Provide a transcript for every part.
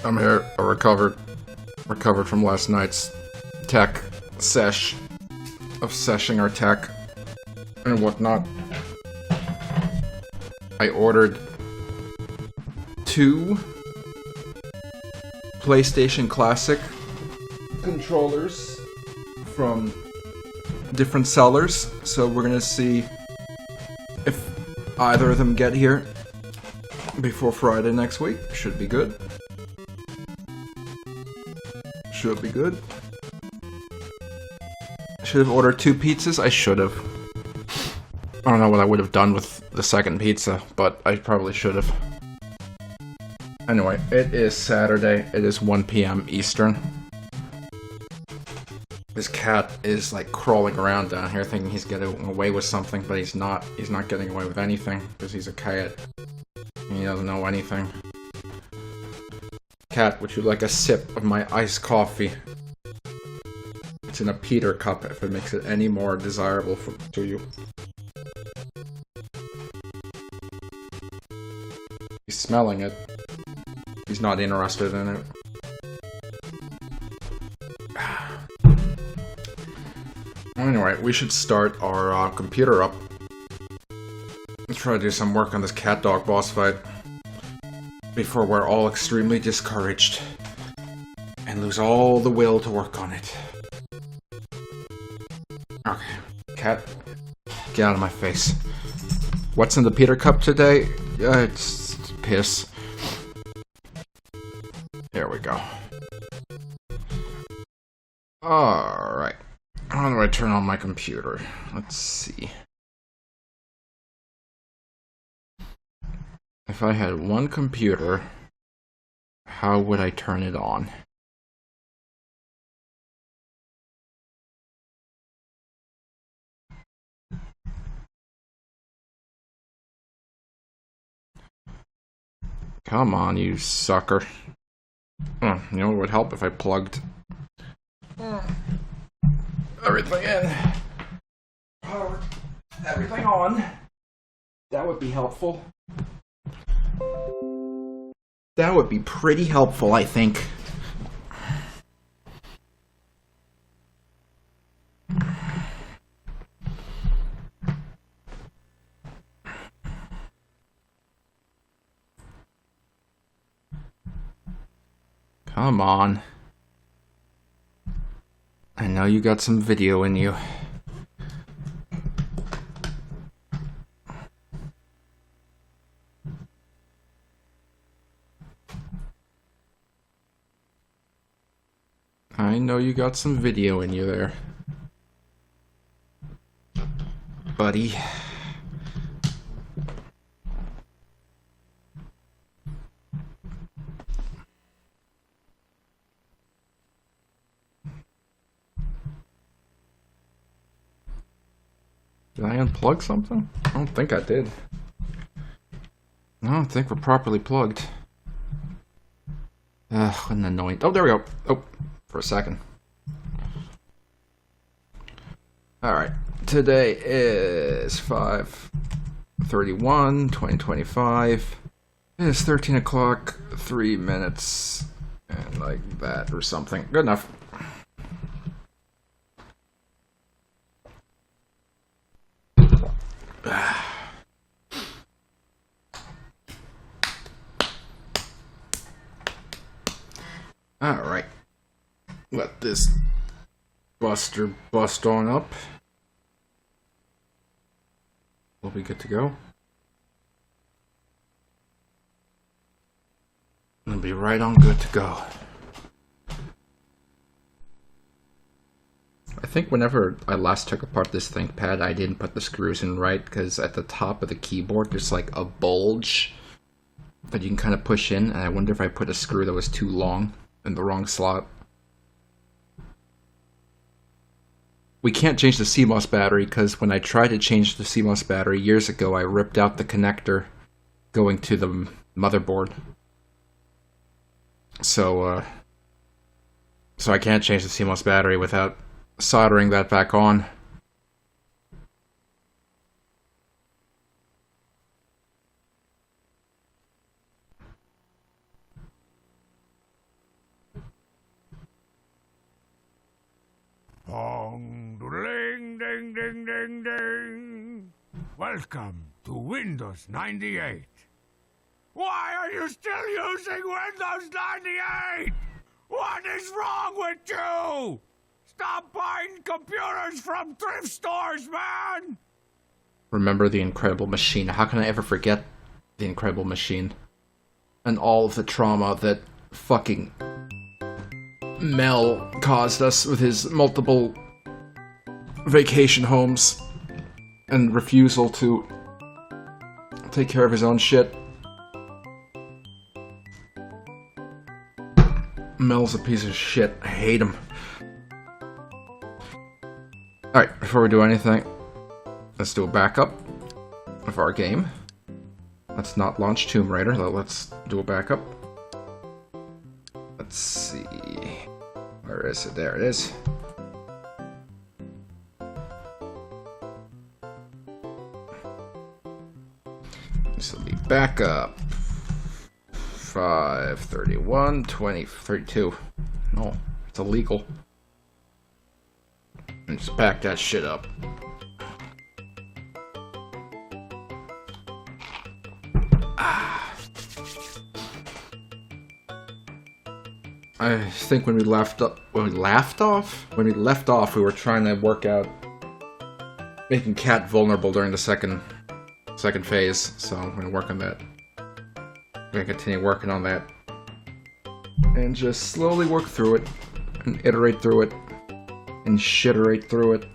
I'm here. I recovered from last night's tech sesh of seshing our tech and whatnot. I ordered 2 PlayStation Classic controllers from different sellers, so we're gonna see if either of them get here before Friday next week. Should be good. Should be good. Should have ordered 2 pizzas. I should have. I don't know what I would have done with the second pizza, but I probably should have. Anyway, it is Saturday. It is 1 p.m. Eastern. This cat is like crawling around down here thinking he's getting away with something, but he's not. He's not getting away with anything because he's a cat. He doesn't know anything. Cat, would you like a sip of my iced coffee? It's in a Peter cup if it makes it any more desirable to you. He's smelling it. He's not interested in it. Anyway, we should start our computer up. Let's try to do some work on this cat-dog boss fight before we're all extremely discouraged and lose all the will to work on it. Okay, cat, get out of my face. What's in the Peter cup today? It's piss. There we go. Alright. How do I turn on my computer? Let's see. If I had one computer, how would I turn it on? Come on, you sucker. You know what would help if I plugged everything in. Power everything on. That would be helpful. That would be pretty helpful, I think. Come on. I know you got some video in you. I know you got some video in you there, buddy. Did I unplug something? I don't think I did. I don't think we're properly plugged. Ugh, what an annoying... Oh, there we go. Oh, for a second. Alright. Today is 5/31/2025. It is 13 o'clock, 3 minutes, and like that or something. Good enough. Alright. Let this buster bust on up. We'll be good to go. We'll be right on good to go. I think whenever I last took apart this ThinkPad, I didn't put the screws in right, because at the top of the keyboard there's like a bulge that you can kind of push in, and I wonder if I put a screw that was too long in the wrong slot. We can't change the CMOS battery, because when I tried to change the CMOS battery years ago, I ripped out the connector going to the motherboard. So I can't change the CMOS battery without soldering that back on. Welcome to Windows 98. Why are you still using Windows 98? What is wrong with you? Stop buying computers from thrift stores, man! Remember the Incredible Machine. How can I ever forget the Incredible Machine? And all of the trauma that fucking Mel caused us with his multiple vacation homes and refusal to take care of his own shit. Mel's a piece of shit. I hate him. Alright, before we do anything, let's do a backup of our game. Let's not launch Tomb Raider, let's do a backup. Let's see... Where is it? There it is. This will be backup. 531 20 32. No, it's illegal. And just back that shit up. I think when we left off, we were trying to work out making Cat vulnerable during the second phase, so I'm gonna work on that. I'm gonna continue working on that. And just slowly work through it, and iterate through it, and shiterate through it.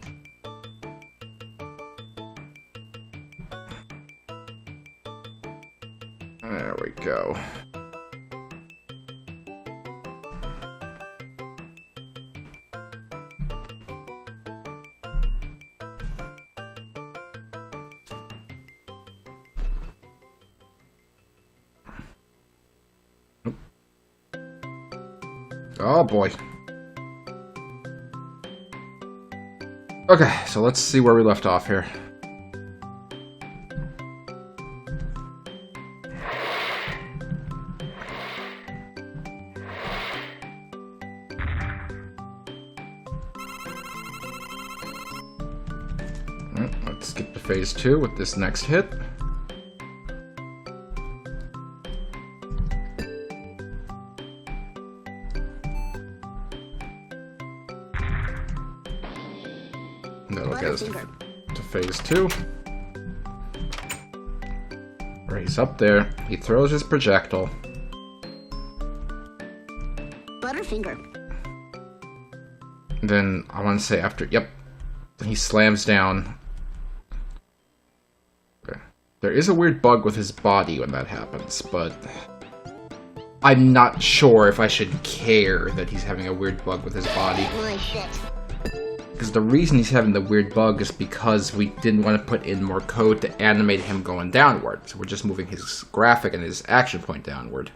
There we go. Oh boy. Okay, so let's see where we left off here. Let's skip to phase 2 with this next hit. That'll get us to phase 2. Where he's up there, he throws his projectile. Butterfinger. Then, I want to say after, yep, he slams down. Okay. There is a weird bug with his body when that happens, but I'm not sure if I should care that he's having a weird bug with his body. My shit. Because the reason he's having the weird bug is because we didn't want to put in more code to animate him going downward. So we're just moving his graphic and his action point downward.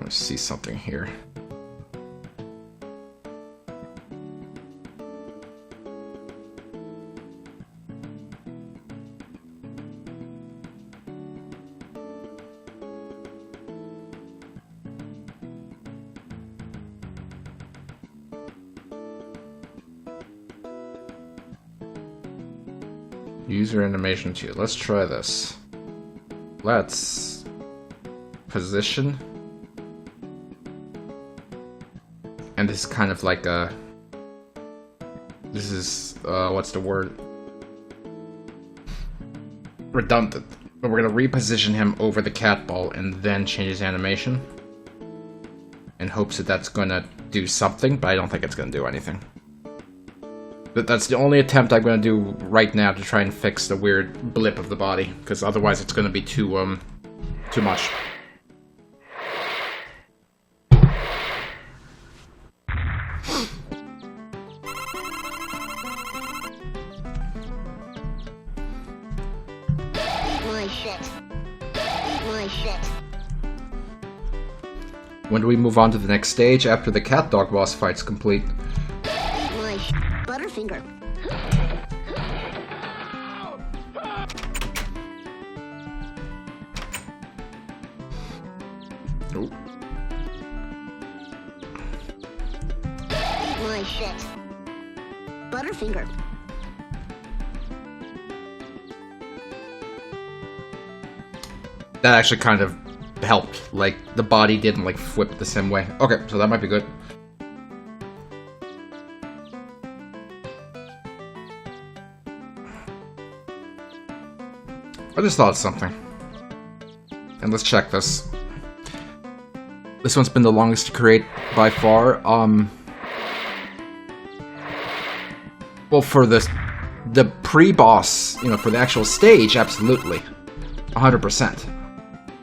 Let's see something here. User animation 2. Let's try this. Let's position. And this is kind of like a... This is, what's the word? Redundant. But we're gonna reposition him over the cat ball and then change his animation. In hopes that that's gonna do something, but I don't think it's gonna do anything. But that's the only attempt I'm gonna do right now to try and fix the weird blip of the body, because otherwise it's gonna be too much. My shit. My shit. When do we move on to the next stage after the cat dog boss fight's complete? My Butterfinger. Nope. my shit. Butterfinger. That actually kind of helped. Like, the body didn't, like, flip the same way. Okay, so that might be good. I just thought of something. And let's check this. This one's been the longest to create by far. Well, for the pre-boss, you know, for the actual stage, absolutely. 100%.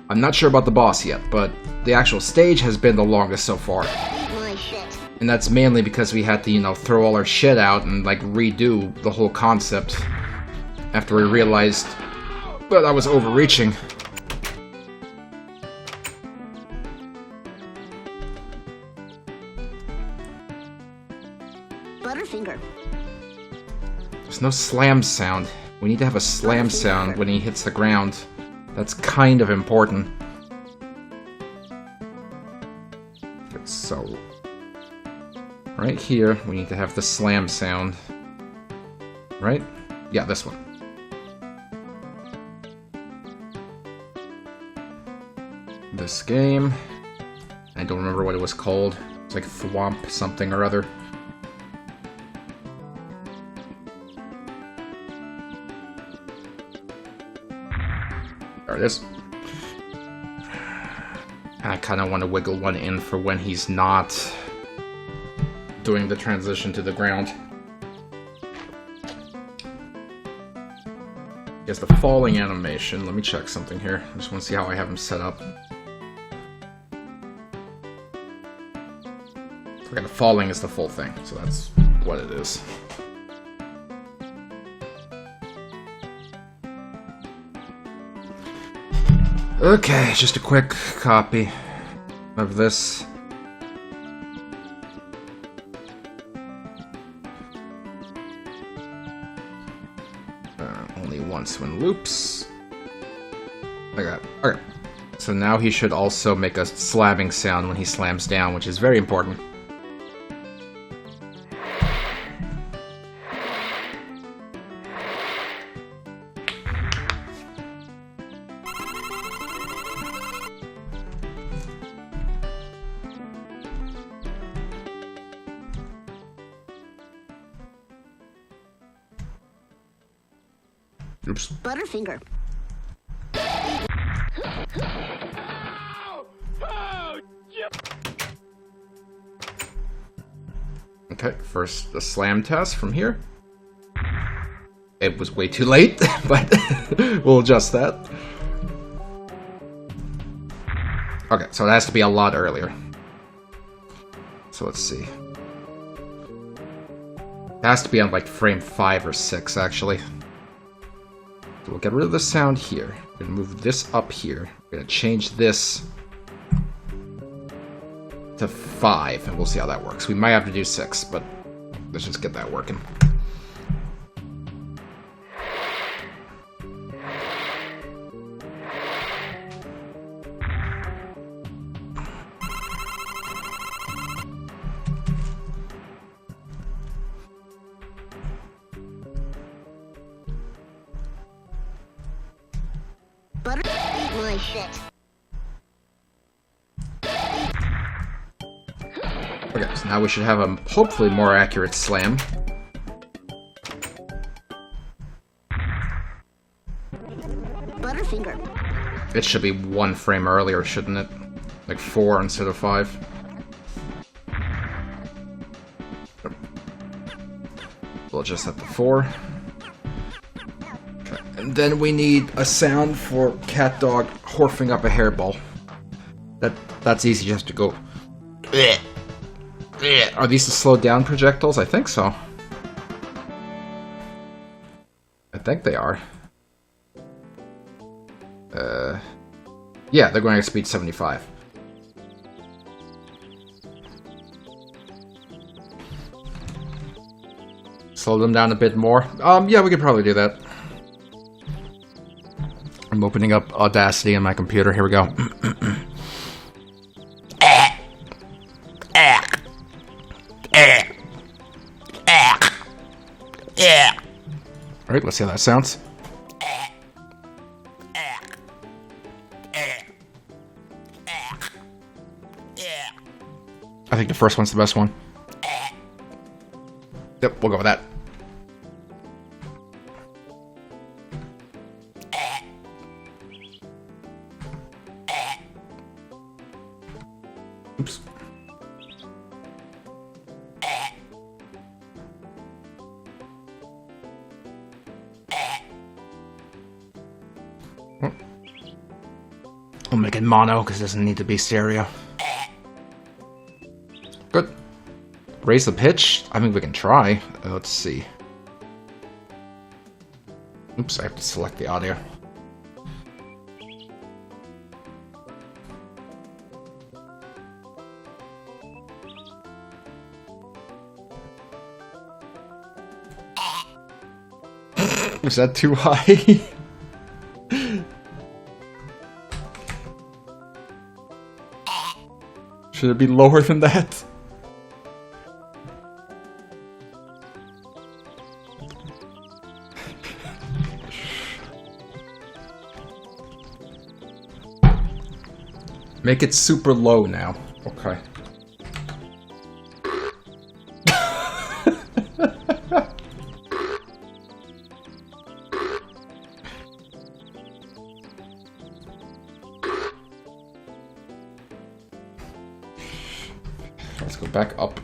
I'm not sure about the boss yet, but the actual stage has been the longest so far. My shit. And that's mainly because we had to, you know, throw all our shit out and, like, redo the whole concept after we realized, well, that was overreaching. Butterfinger. There's no slam sound. We need to have a slam sound when he hits the ground. That's kind of important. Okay, so right here, we need to have the slam sound. Right? Yeah, this one. This game. I don't remember what it was called. It's like Thwomp something or other. There it is. I kind of want to wiggle one in for when he's not doing the transition to the ground. He has the falling animation. Let me check something here. I just want to see how I have him set up. Okay, the falling is the full thing, so that's what it is. Okay, just a quick copy of this. Only once when loops. Okay, okay. So now he should also make a slamming sound when he slams down, which is very important. Oops. Butterfinger. Okay, first the slam test from here. It was way too late, but we'll adjust that. Okay, so it has to be a lot earlier. So let's see. It has to be on like frame 5 or 6, actually. So we'll get rid of the sound here. We're gonna move this up here. We're gonna change this to 5, and we'll see how that works. We might have to do 6, but let's just get that working. Butter. Eat my shit. Okay, so now we should have a hopefully more accurate slam. Butterfinger. It should be 1 frame earlier, shouldn't it? Like 4 instead of 5. We'll just set the 4. Okay. And then we need a sound for cat dog horfing up a hairball. That's easy, just to go. Are these the slowed down projectiles? I think so. I think they are. Yeah, they're going at speed 75. Slow them down a bit more. Yeah, we could probably do that. I'm opening up Audacity on my computer. Here we go. Alright, let's see how that sounds. I think the first one's the best one. Yep, we'll go with that. Oops. We'll make it mono because it doesn't need to be stereo. Good. Raise the pitch? I mean, we can try. Let's see. Oops, I have to select the audio. Is that too high? Should it be lower than that? Make it super low now. Okay. Let's go back up.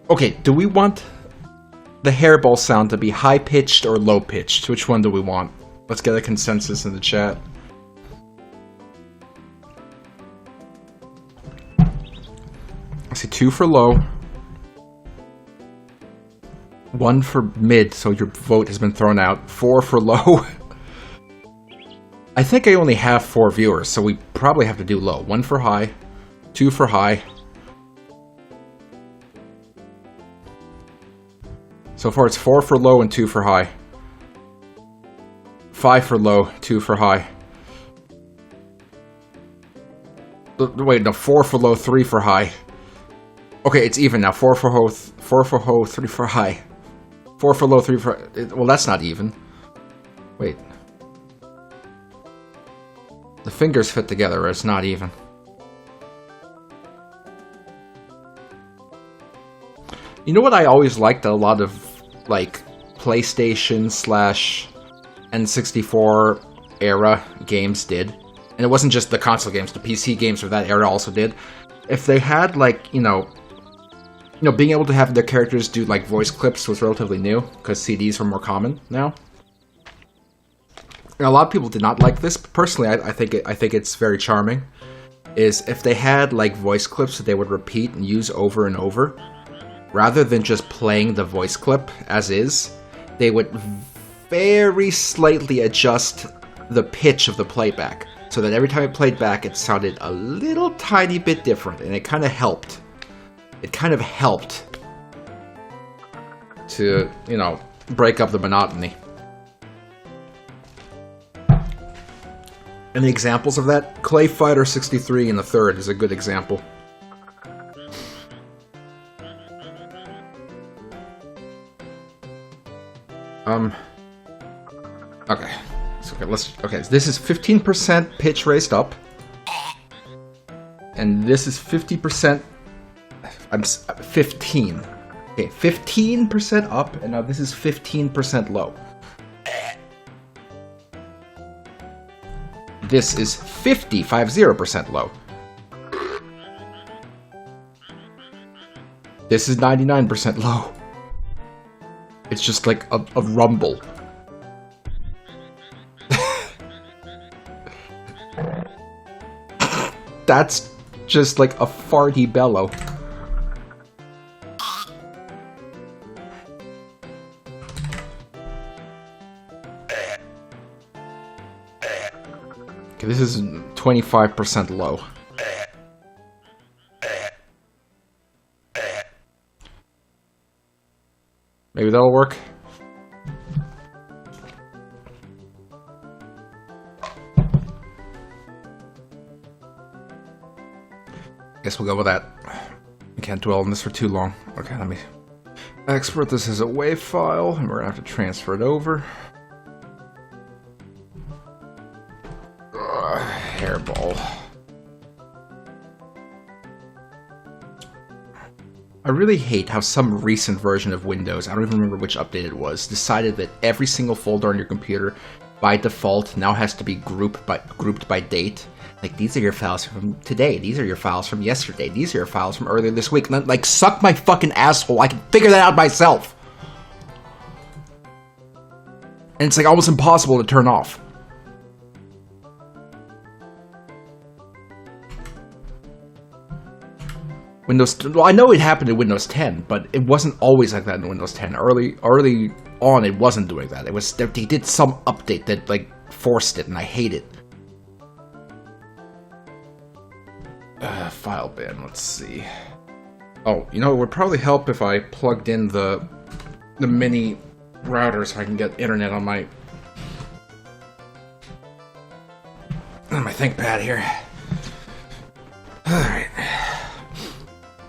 Okay, do we want the hairball sound to be high-pitched or low-pitched? Which one do we want? Let's get a consensus in the chat. I see 2 for low. 1 for mid, so your vote has been thrown out. 4 for low. I think I only have 4 viewers, so we probably have to do low. 1 for high, 2 for high. So far it's 4 for low and 2 for high. 5 for low, 2 for high. Wait, no, 4 for low, 3 for high. Okay, it's even now. 4 for low, 3 for high. 4 for low, 3 for... Well, that's not even. Wait. The fingers fit together, it's not even. You know what I always liked that a lot of, like, PlayStation / N64 era games did? And it wasn't just the console games, the PC games of that era also did. If they had, like, you know, being able to have their characters do, like, voice clips was relatively new, because CDs were more common now. And a lot of people did not like this. Personally, I think it's very charming. Is if they had, like, voice clips that they would repeat and use over and over, rather than just playing the voice clip as is, they would very slightly adjust the pitch of the playback, so that every time it played back, it sounded a little tiny bit different, and it kind of helped. It kind of helped to, you know, break up the monotony. Any examples of that? Clay Fighter 63 in the third is a good example. Okay. Okay, this is 15% pitch raised up. And this is 50%... 15. Okay, 15% up, and now this is 15% low. This is 50% low. This is 99% low. It's just like a rumble. That's just like a farty bellow. Okay, this is 25% low. Maybe that'll work. Guess we'll go with that. I can't dwell on this for too long. Okay, let me export this as a WAV file, and we're gonna have to transfer it over. Hairball. I really hate how some recent version of Windows, I don't even remember which update it was, decided that every single folder on your computer by default now has to be grouped by date. Like, these are your files from today, these are your files from yesterday, these are your files from earlier this week. Like, suck my fucking asshole, I can figure that out myself! And it's like almost impossible to turn off. Well, I know it happened in Windows 10, but it wasn't always like that in Windows 10. Early on, it wasn't doing that. It was they did some update that like forced it, and I hate it. File bin. Let's see. Oh, you know, it would probably help if I plugged in the mini router so I can get internet on my ThinkPad here. All right.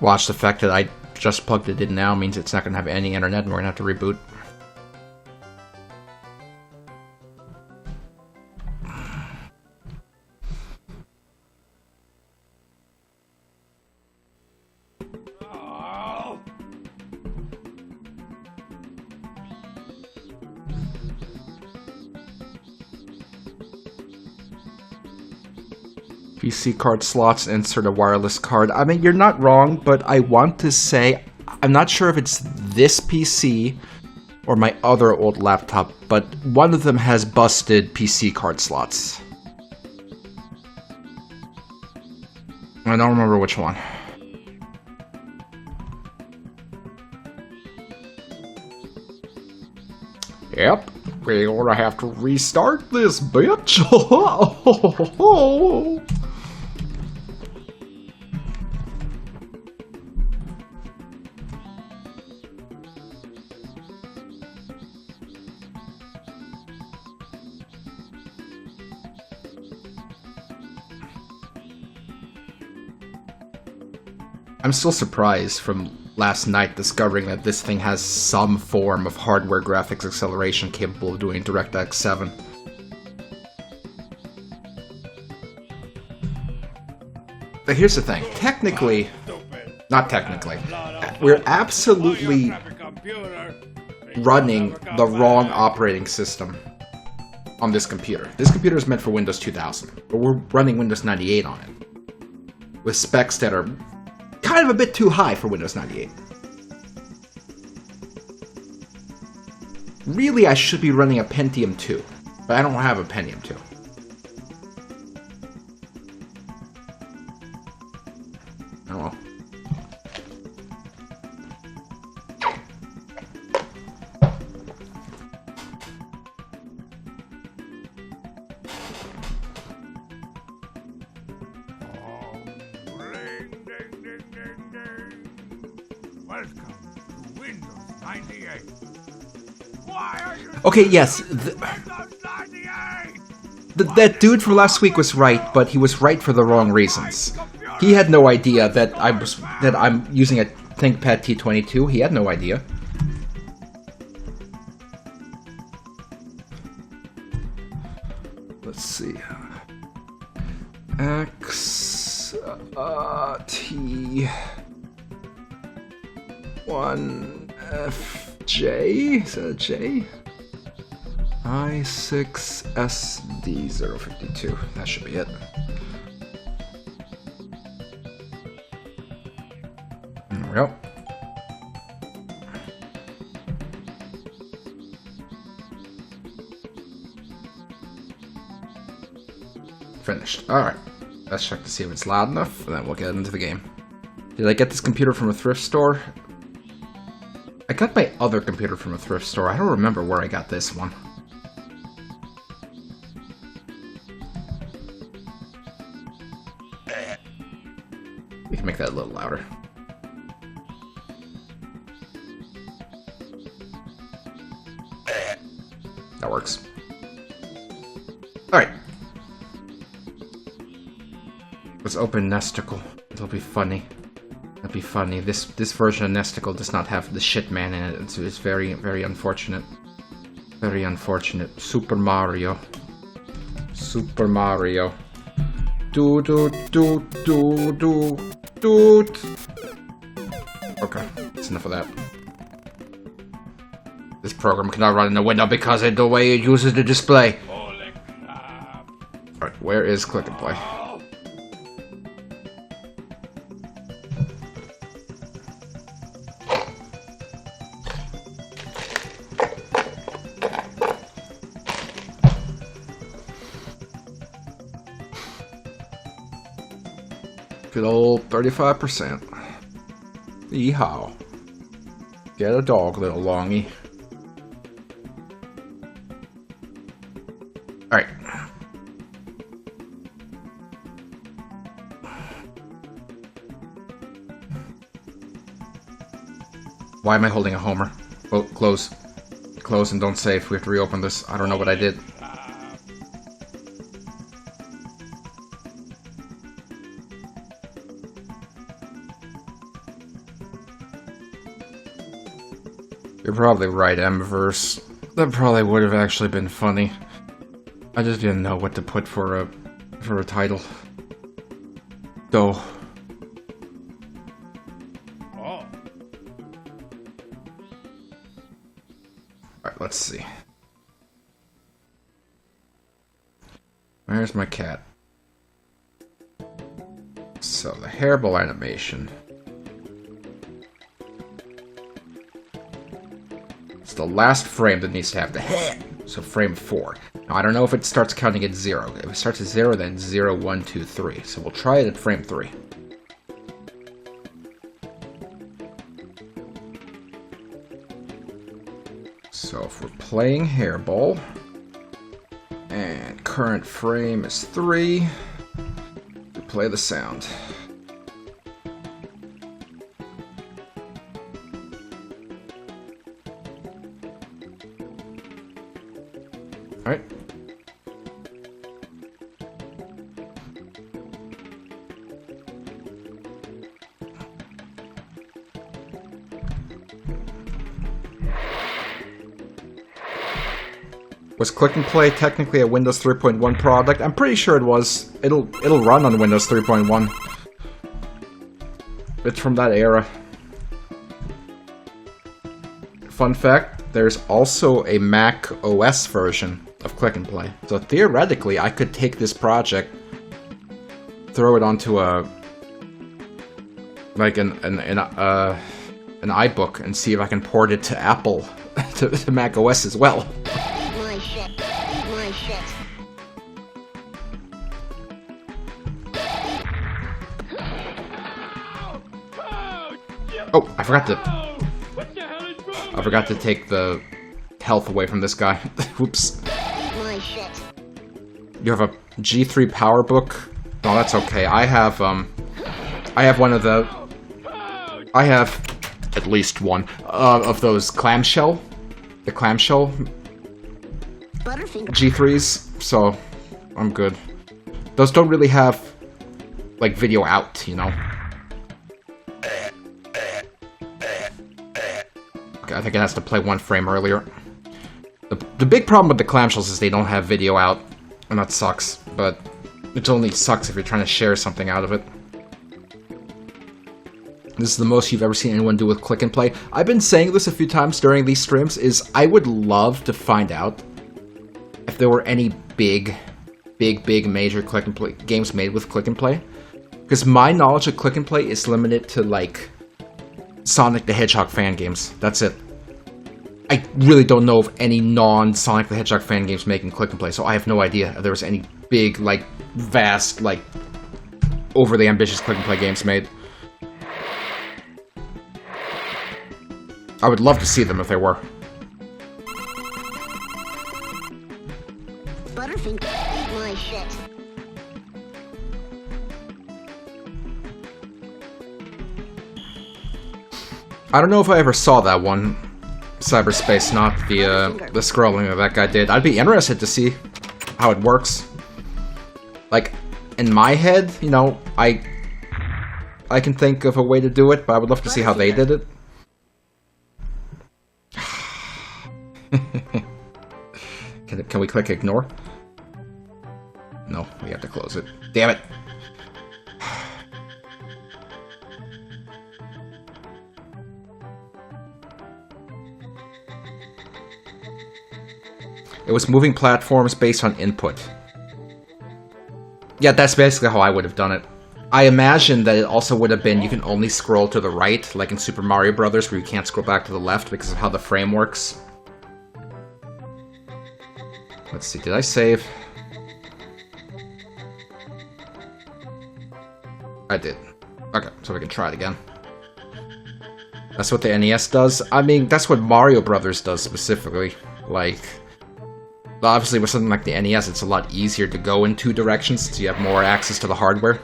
Watch, the fact that I just plugged it in now means it's not going to have any internet and we're going to have to reboot. PC card slots, insert a wireless card. I mean, you're not wrong, but I want to say, I'm not sure if it's this PC or my other old laptop, but one of them has busted PC card slots. I don't remember which one. Yep, we're gonna have to restart this bitch. I'm still surprised from last night discovering that this thing has some form of hardware graphics acceleration capable of doing DirectX 7. But here's the thing, not technically, we're absolutely running the wrong operating system on this computer. This computer is meant for Windows 2000, but we're running Windows 98 on it, with specs that are kind of a bit too high for Windows 98. Really, I should be running a Pentium 2, but I don't have a Pentium 2. Oh well. Welcome to Windows 98. Why are you Okay, yes, Windows 98? that dude from last week was right, but he was right for the wrong reasons. He had no idea that I'm using a ThinkPad T22. He had no idea. Let's see. T 1FJ, is that a J? I6SD052, that should be it. There we go. Finished. Alright. Let's check to see if it's loud enough, and then we'll get into the game. Did I get this computer from a thrift store? I got my other computer from a thrift store. I don't remember where I got this one. We can make that a little louder. That works. Alright. Let's open Nesticle. It'll be funny. That'd be funny. This version of Nesticle does not have the shit man in it. It's very, very unfortunate. Very unfortunate. Super Mario. Super Mario. Do do do do do do. Okay, that's enough of that. This program cannot run in the window because of the way it uses the display. Holy crap. Alright, where is Click and Play? Good old 35%. Yeehaw. Get a dog, little longy. Alright. Why am I holding a Homer? Oh, close. Close and don't save. We have to reopen this. I don't know what I did. You're probably right, Mverse. That probably would have actually been funny. I just didn't know what to put for a title. Though. Oh. Alright, let's see. Where's my cat? So, the hairball animation. It's the last frame that needs to have the hair. So frame 4. Now, I don't know if it starts counting at 0. If it starts at 0, then 0, 1, 2, 3. So we'll try it at frame 3. So if we're playing hairball, and current frame is 3, we play the sound. Alright. Was Click and Play technically a Windows 3.1 product? I'm pretty sure it was. It'll run on Windows 3.1. It's from that era. Fun fact, there's also a Mac OS version of Click and Play. So theoretically, I could take this project, throw it onto a like an iBook, and see if I can port it to Apple to Mac OS as well. Eat my shit. Eat my shit. Oh, I forgot to. What the hell is wrong? I forgot to take the health away from this guy. Oops. Eat my shit. You have a G3 PowerBook? No, that's okay. I have one of the... I have at least one of those clamshell. The clamshell Butterfinger. G3s, so I'm good. Those don't really have, like, video out, you know? Okay, I think it has to play one frame earlier. The big problem with the clamshells is they don't have video out, and that sucks, but it only sucks if you're trying to share something out of it. This is the most you've ever seen anyone do with Click and Play. I've been saying this a few times during these streams, is I would love to find out if there were any big major Click and Play games made with Click and Play. Because my knowledge of Click and Play is limited to, like, Sonic the Hedgehog fan games. That's it. I really don't know of any non-Sonic the Hedgehog fan games making Click and Play, so I have no idea if there was any big, like, vast, like, overly ambitious Click and Play games made. I would love to see them if there were. Butterfinger. Eat my shit. I don't know if I ever saw that one, Cyberspace, not the scrolling that guy did. I'd be interested to see how it works. Like, in my head, you know, I can think of a way to do it, but I would love to see how they did it. Can we click ignore? No, we have to close it. Damn it! It was moving platforms based on input. Yeah, that's basically how I would have done it. I imagine that it also would have been you can only scroll to the right, like in Super Mario Brothers, where you can't scroll back to the left because of how the frame works. Let's see, did I save? I did. Okay, so we can try it again. That's what the NES does. I mean, that's what Mario Brothers does specifically. Like, obviously with something like the NES, it's a lot easier to go in two directions since you have more access to the hardware.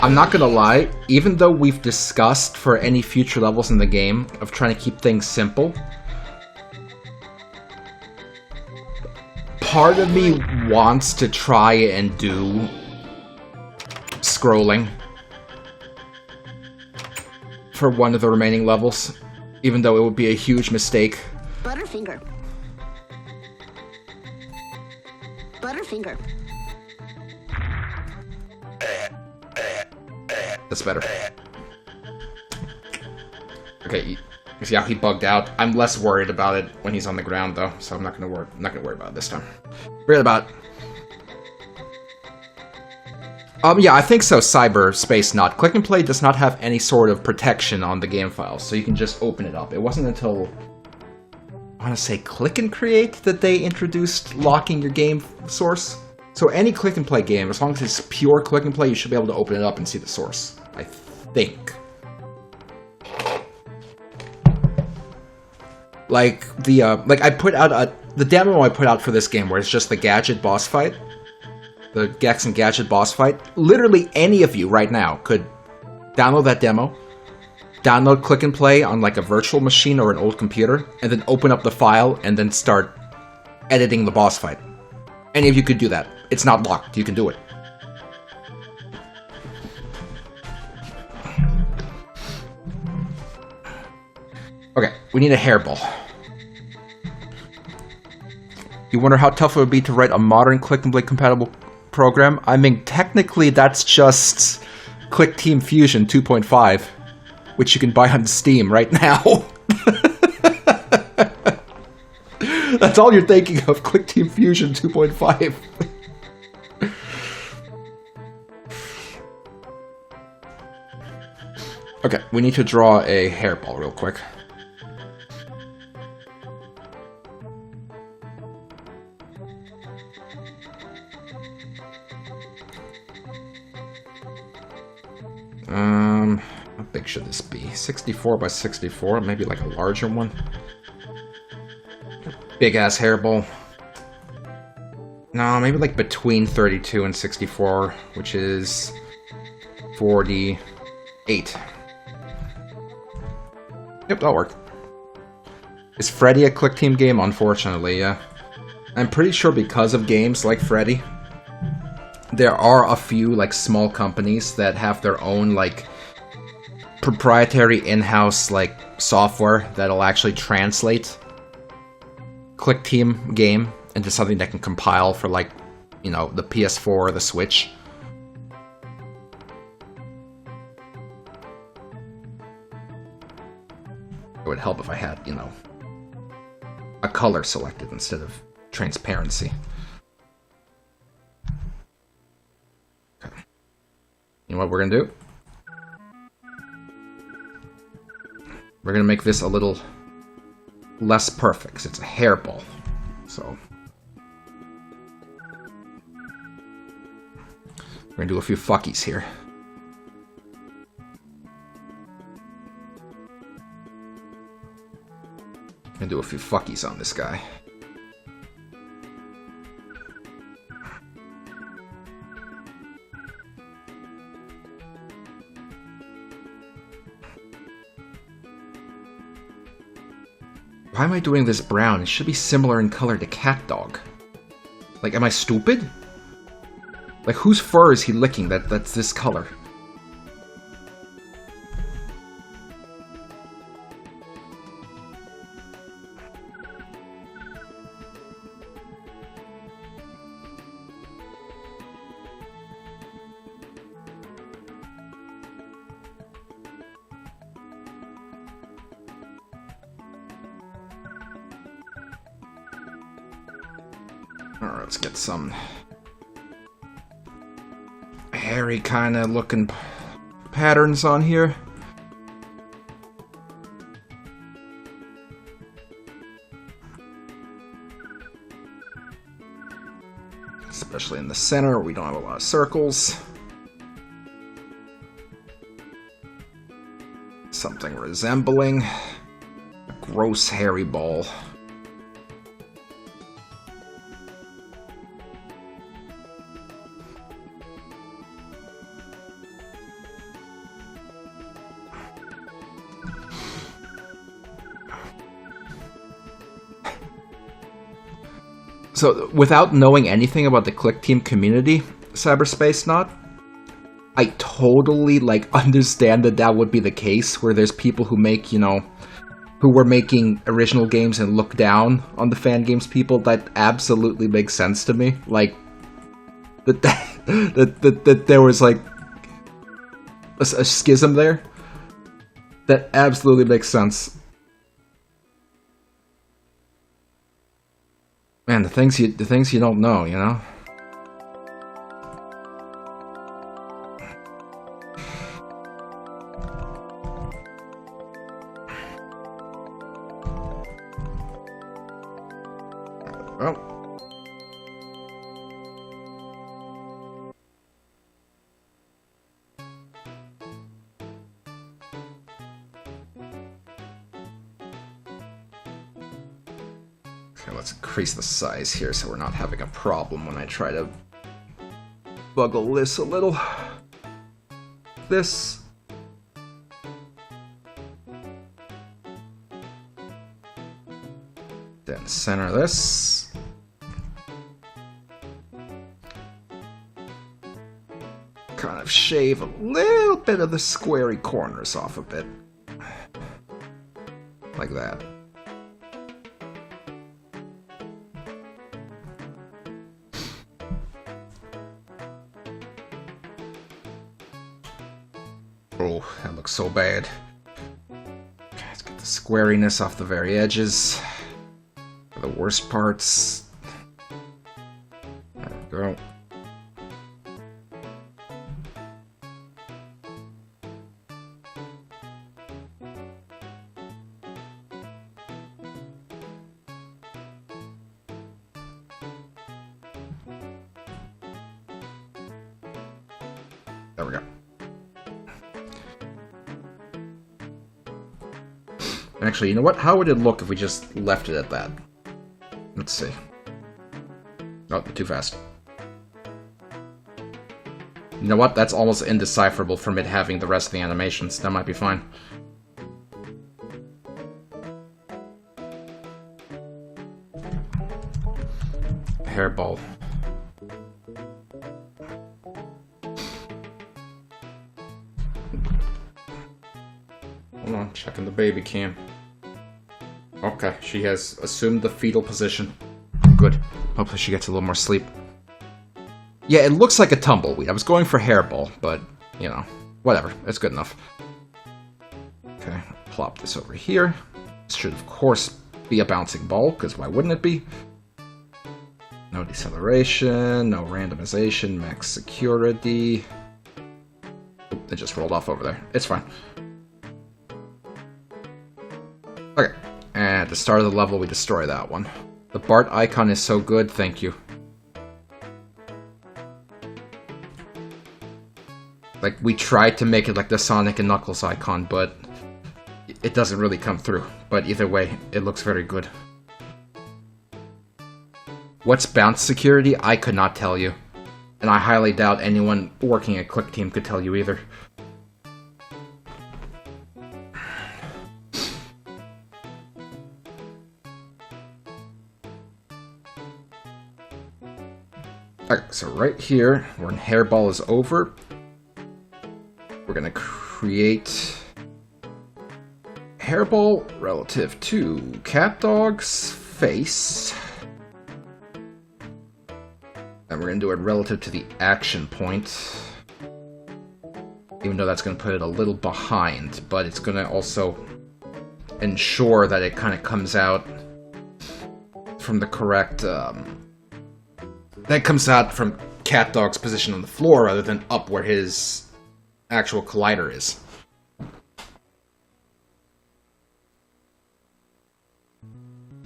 I'm not gonna lie, even though we've discussed for any future levels in the game of trying to keep things simple, part of me wants to try and do scrolling for one of the remaining levels, even though it would be a huge mistake. Butterfinger. Butterfinger. That's better. Okay, you see how he bugged out? I'm less worried about it when he's on the ground, though, so I'm not gonna worry about it this time. Worried about. Yeah, I think so. Cyberspace not. Click and Play does not have any sort of protection on the game files, so you can just open it up. It wasn't until I want to say Click and Create that they introduced locking your game source. So any Click and Play game, as long as it's pure Click and Play, you should be able to open it up and see the source. I think. Like the like I put out the demo I put out for this game, where it's just the Gadget boss fight, the Gex and Gadget boss fight. Literally any of you right now could download that demo, download Click and Play on like a virtual machine or an old computer, and then open up the file and then start editing the boss fight. Any of you could do that. It's not locked. You can do it. Okay, we need a hairball. You wonder how tough it would be to write a modern Click and Play compatible program? I mean, technically that's just Click Team Fusion 2.5, which you can buy on Steam right now. That's all you're thinking of, Click Team Fusion 2.5. Okay, we need to draw a hairball real quick. How big should this be? 64 by 64, maybe like a larger one. Big ass hairball. No, maybe like between 32 and 64, which is 48. Yep, that'll work. Is Freddy a Click Team game? Unfortunately, yeah. I'm pretty sure because of games like Freddy, there are a few like small companies that have their own like proprietary in-house like software that'll actually translate Click Team game into something that can compile for like, you know, the PS4 or the Switch. It would help if I had, you know, a color selected instead of transparency. Okay. You know what we're gonna do? We're gonna make this a little less perfect, 'cause it's a hairball. So we're gonna do a few fuckies here. Gonna do a few fuckies on this guy. Why am I doing this brown? It should be similar in color to cat dog. Like, am I stupid? Like, whose fur is he licking that's this color? Alright, let's get some hairy kind of looking patterns on here. Especially in the center where we don't have a lot of circles. Something resembling a gross hairy ball. So, without knowing anything about the Klik team community, Cyberspace Not, I totally, like, understand that would be the case, where there's people who make, you know, who were making original games and look down on the fan games people. That absolutely makes sense to me. Like, that there was, like, a schism there. That absolutely makes sense. Man, the things you don't know, you know? Well. Okay, let's increase the size here so we're not having a problem when I try to buggle this a little. This. Then center this. Kind of shave a little bit of the squarey corners off a bit. Like that. Oh, that looks so bad. Okay, let's get the squariness off the very edges. For the worst parts. There we go. There we go. Actually, you know what? How would it look if we just left it at that? Let's see. Oh, too fast. You know what? That's almost indecipherable from it having the rest of the animations. That might be fine. Hairball. Hold on, checking the baby cam. Okay, she has assumed the fetal position. Good. Hopefully she gets a little more sleep. Yeah, it looks like a tumbleweed. I was going for hairball, but, you know, whatever. It's good enough. Okay, plop this over here. This should, of course, be a bouncing ball, because why wouldn't it be? No deceleration, no randomization, max security. Oop, it just rolled off over there. It's fine. Okay, and at the start of the level, we destroy that one. The Bart icon is so good, thank you. Like, we tried to make it like the Sonic and Knuckles icon, but it doesn't really come through. But either way, it looks very good. What's bounce security? I could not tell you. And I highly doubt anyone working at Klik Team could tell you either. Alright, so right here, when hairball is over, we're gonna create hairball relative to CatDog's face. And we're gonna do it relative to the action point. Even though that's gonna put it a little behind, but it's gonna also ensure that it kind of comes out from the correct, that comes out from CatDog's position on the floor rather than up where his actual collider is.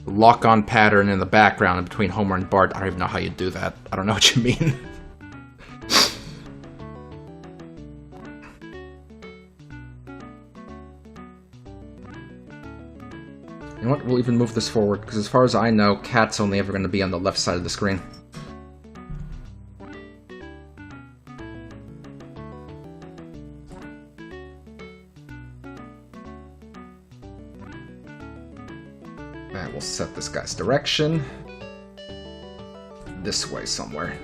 Lock-on pattern in the background in between Homer and Bart. I don't even know how you do that. I don't know what you mean. You know what? We'll even move this forward, because as far as I know, Cat's only ever going to be on the left side of the screen. And we'll set this guy's direction this way somewhere.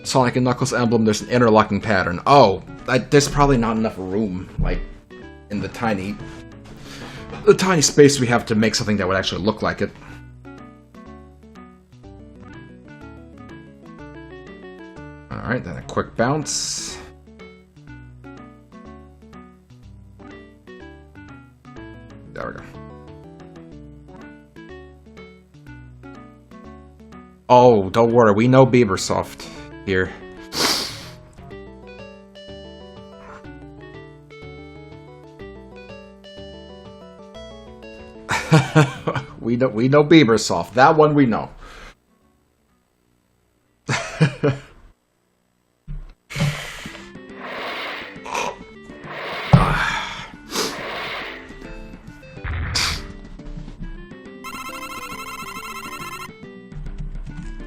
Sonic and Knuckles emblem, there's an interlocking pattern. Oh, there's probably not enough room, like, in the tiny space we have to make something that would actually look like it. Alright, then a quick bounce. There we go. Oh, don't worry, we know Biebersoft here. we know Biebersoft. That one we know.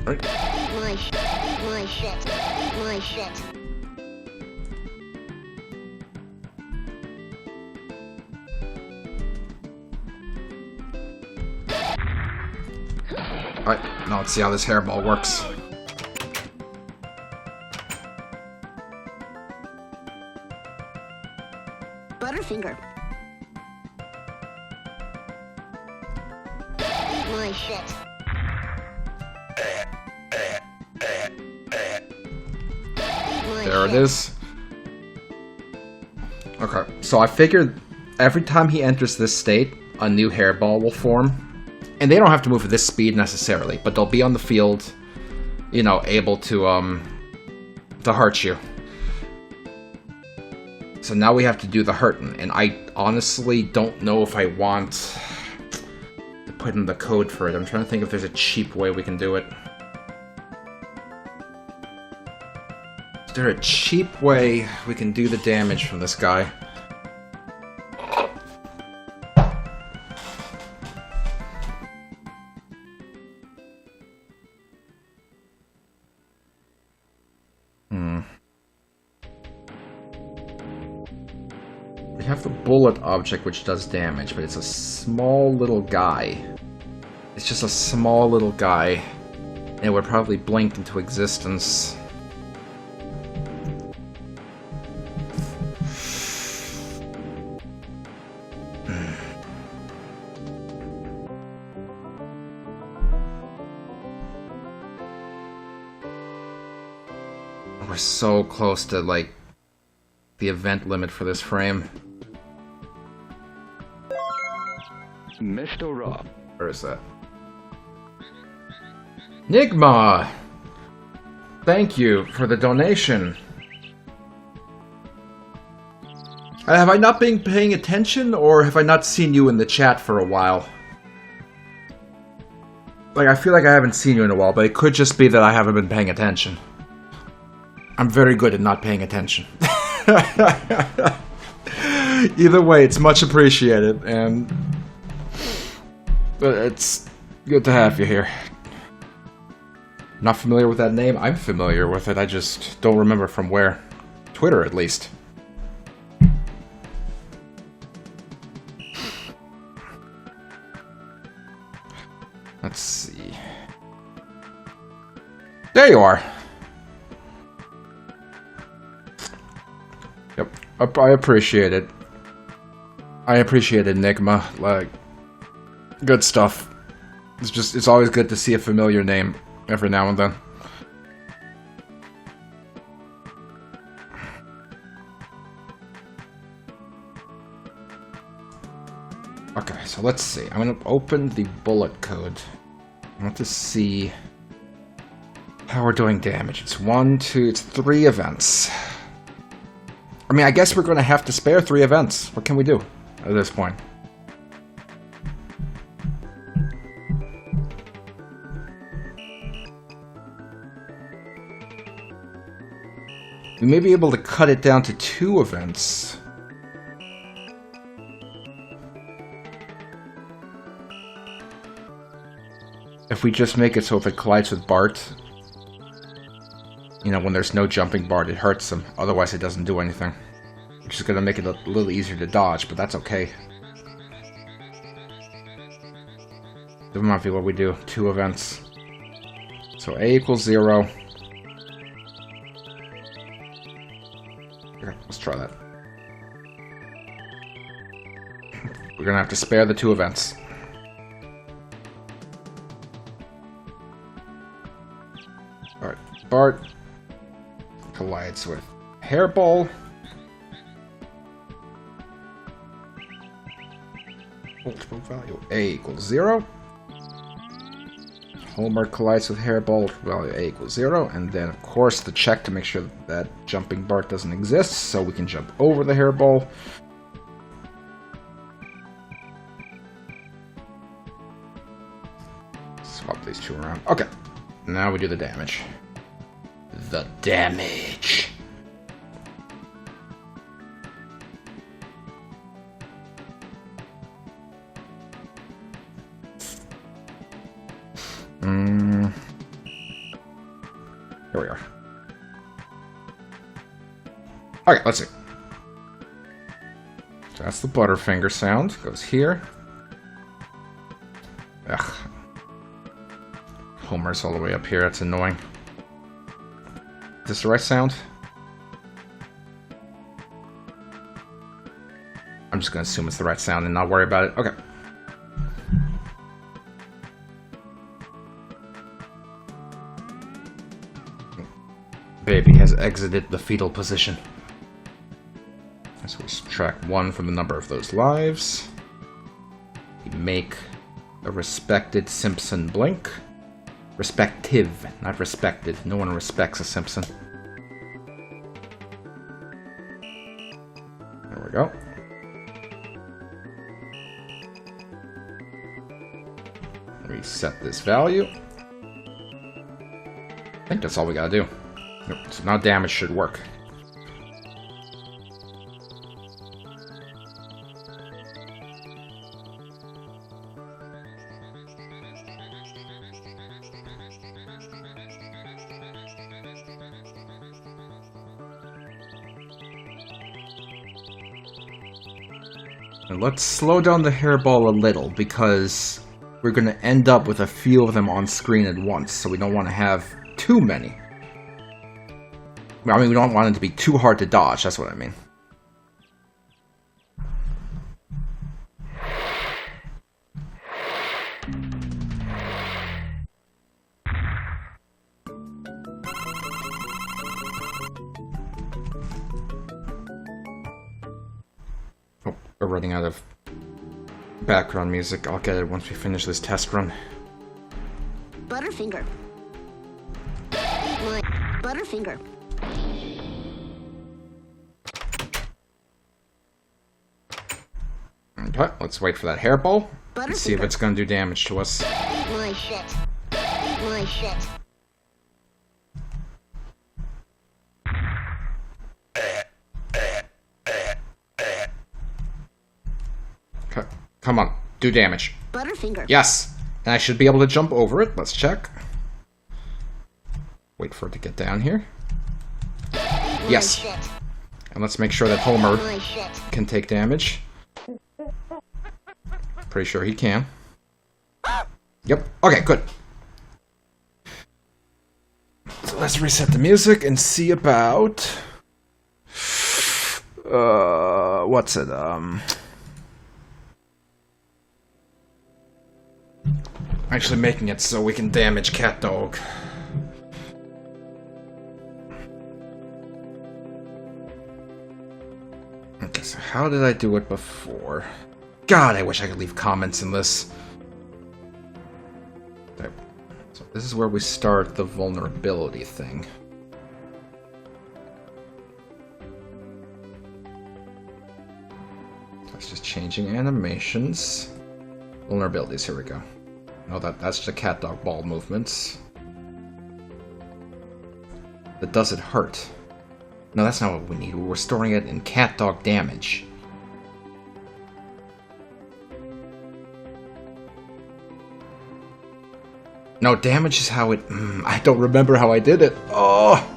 My shit. My shit. My shit. Alright, now let's see how this hairball works. Butterfinger. My shit. There it is. Okay, so I figured every time he enters this state, a new hairball will form. And they don't have to move at this speed necessarily, but they'll be on the field, you know, able to hurt you. So now we have to do the hurting, and I honestly don't know if I want to put in the code for it. I'm trying to think if there's a cheap way we can do it. Is there a cheap way we can do the damage from this guy? We have the bullet object which does damage, but it's a small little guy. It's just a small little guy. And it would probably blink into existence. We're so close to, like, the event limit for this frame. Mr. Rob. Where is that? Nigma! Thank you for the donation. Have I not been paying attention, or have I not seen you in the chat for a while? Like, I feel like I haven't seen you in a while, but it could just be that I haven't been paying attention. I'm very good at not paying attention. Either way, it's much appreciated, and it's good to have you here. Not familiar with that name? I'm familiar with it, I just don't remember from where. Twitter, at least. Let's see. There you are. Yep, I appreciate it. I appreciate Enigma. Like, good stuff. It's always good to see a familiar name every now and then. Okay, so let's see. I'm gonna open the bullet code. I want to see how we're doing damage. It's 1, 2, it's 3 events. I mean, I guess we're gonna have to spare 3 events. What can we do at this point? We may be able to cut it down to 2 events. If we just make it so if it collides with Bart, you know, when there's no jumping Bart, it hurts him. Otherwise, it doesn't do anything. Which is going to make it a little easier to dodge, but that's okay. That might be what we do. 2 events. So A equals 0. Okay, let's try that. We're going to have to spare the 2 events. Alright, Bart collides with Hairball. Multiple value A equals 0. Homer collides with Hairball, value A equals 0. And then, of course, the check to make sure that jumping Bart doesn't exist, so we can jump over the Hairball. Swap these 2 around. Okay. Now we do the damage. The damage. Here we are. Okay, let's see. So that's the Butterfinger sound. Goes here. Ugh. Homer's all the way up here. That's annoying. Is this the right sound? I'm just going to assume it's the right sound and not worry about it. Okay. Baby has exited the fetal position. So we subtract 1 from the number of those lives. We make a respected Simpson blink. Respective, not respected. No one respects a Simpson. There we go. Reset this value. I think that's all we gotta do. Yep. So now damage should work. And let's slow down the Hairball a little, because we're going to end up with a few of them on screen at once, so we don't want to have too many. I mean, we don't want it to be too hard to dodge, that's what I mean. Oh, we're running out of background music. I'll get it once we finish this test run. Butterfinger. My Butterfinger. Okay, let's wait for that Hairball. Let's see if it's going to do damage to us. My shit. My shit. Okay, come on, do damage. Butterfinger. Yes, and I should be able to jump over it. Let's check. Wait for it to get down here. Yes. And let's make sure that Homer can take damage. Pretty sure he can. Yep. Okay, good. So let's reset the music and see about... what's it, actually making it so we can damage Cat Dog. Okay, so how did I do it before? God, I wish I could leave comments in this. There. So this is where we start the vulnerability thing. That's just changing animations. Vulnerabilities, here we go. No, that's the cat dog ball movements. But does it hurt? No, that's not what we need. We're storing it in cat dog damage. No, damage is how it... I don't remember how I did it. Oh!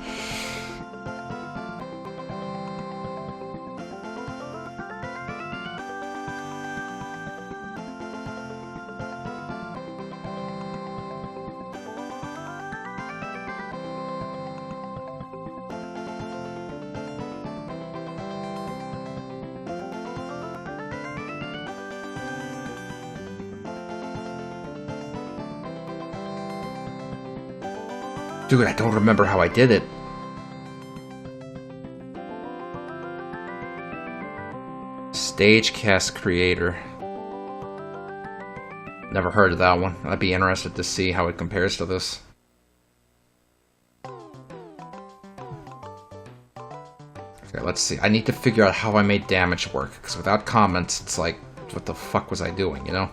Dude, I don't remember how I did it. Stage cast creator. Never heard of that one. I'd be interested to see how it compares to this. Okay, let's see. I need to figure out how I made damage work, because without comments, it's like, what the fuck was I doing, you know?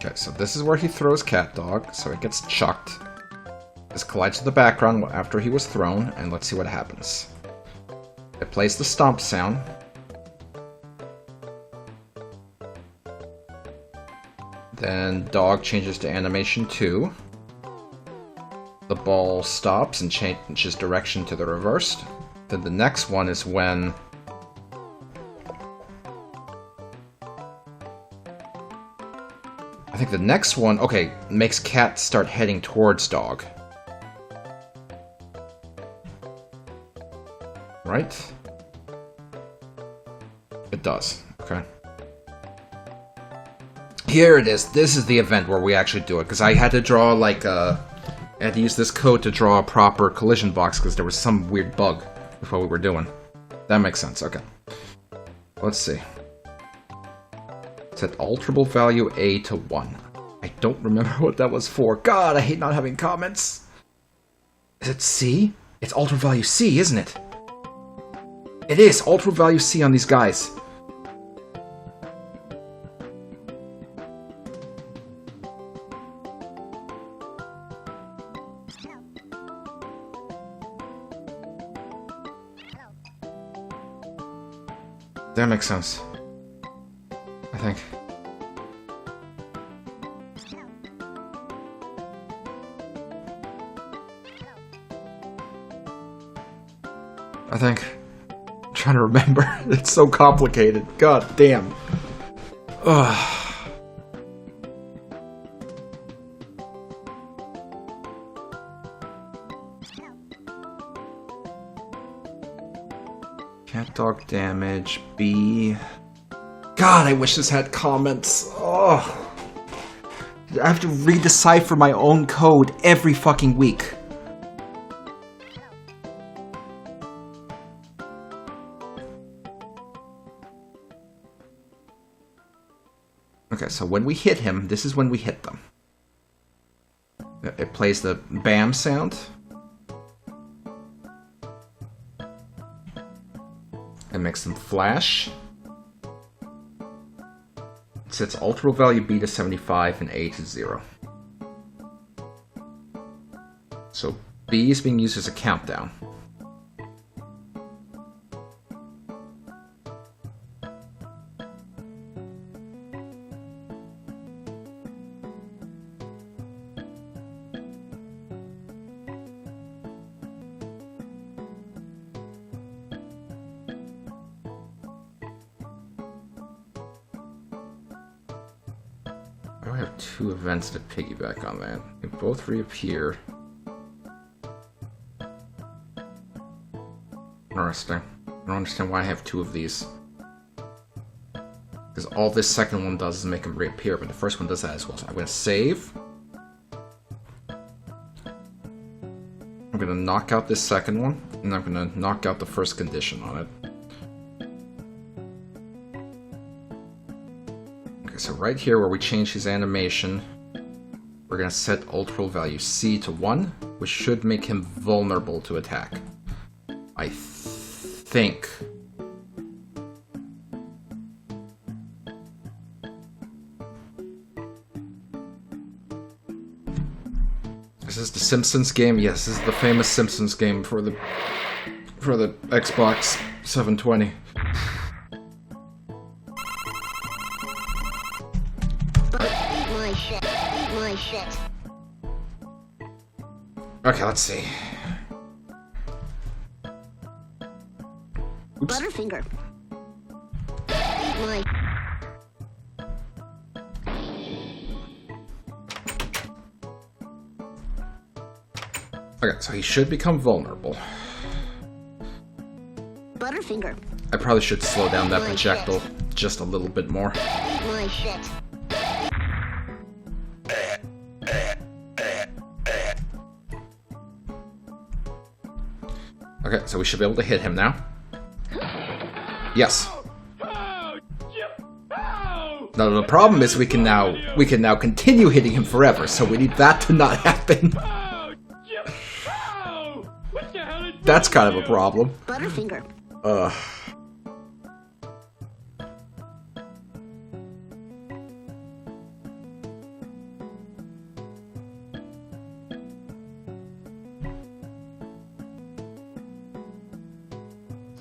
Okay, so this is where he throws Cat Dog, so it gets chucked. This collides with the background after he was thrown, and let's see what happens. It plays the stomp sound. Then Dog changes to animation 2. The ball stops and changes direction to the reversed. Then the next one is when... I think the next one, okay, makes Cat start heading towards Dog. Right? It does. Okay. Here it is. This is the event where we actually do it, because I had to draw like I had to use this code to draw a proper collision box because there was some weird bug with what we were doing. That makes sense. Okay. Let's see. Set alterable value A to 1. I don't remember what that was for. God, I hate not having comments. Is it C? It's alterable value C, isn't it? It is alterable value C on these guys. That makes sense. I think. I'm trying to remember. It's so complicated. God damn. Ugh. Cat dog damage, B. God, I wish this had comments. Oh. I have to redecipher my own code every fucking week. Okay, so when we hit him, this is when we hit them. It plays the BAM sound. It makes them flash. It sets alterable value B to 75 and A to 0. So B is being used as a countdown. do I have two events that piggyback on that? They both reappear. Interesting. I don't understand why I have two of these. Because all this second one does is make them reappear, but the first one does that as well. So I'm going to save. I'm going to knock out this second one, and I'm going to knock out the first condition on it. Okay, so right here where we change his animation, we're going to set ultra value C to 1, which should make him vulnerable to attack. I think. Is this the Simpsons game? Yes, this is the famous Simpsons game for the Xbox 720. Eat my shit. Eat my shit. Okay, let's see. Oops. Butterfinger. Eat my. Okay, so he should become vulnerable. Butterfinger. I probably should slow down that projectile just a little bit more. Eat my shit. Okay, so we should be able to hit him now. Yes. Now the problem is we can now continue hitting him forever, so we need that to not happen. That's kind of a problem. Butterfinger.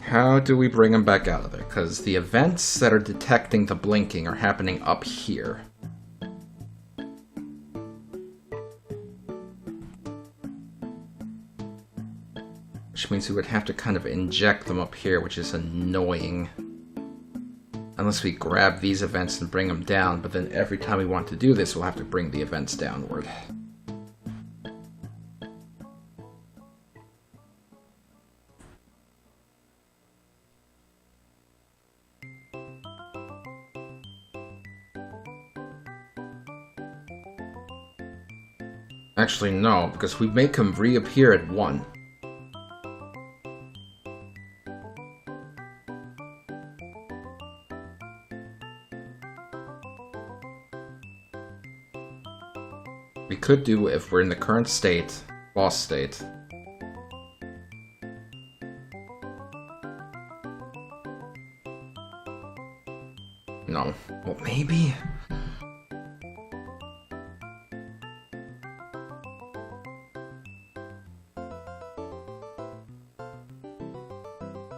How do we bring him back out of there? Because the events that are detecting the blinking are happening up here. Which means we would have to kind of inject them up here, which is annoying. Unless we grab these events and bring them down, but then every time we want to do this, we'll have to bring the events downward. Actually, no, because we make him reappear at 1. We could do, if we're in the current state, boss state. No. Well, maybe?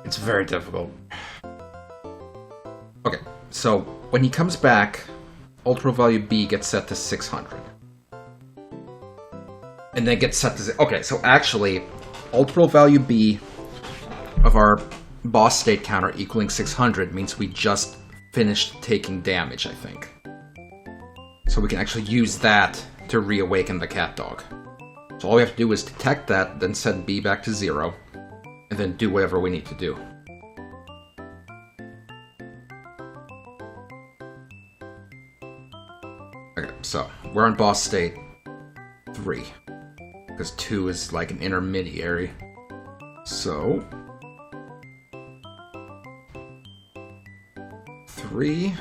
It's very difficult. Okay, so when he comes back, ultra value B gets set to 600. And then gets set to... Okay, so actually, ultra value B of our boss state counter equaling 600 means we just finished taking damage, I think. So we can actually use that to reawaken the cat dog. So all we have to do is detect that, then set B back to 0, and then do whatever we need to do. Okay, so we're on boss state 3. Because 2 is like an intermediary. So 3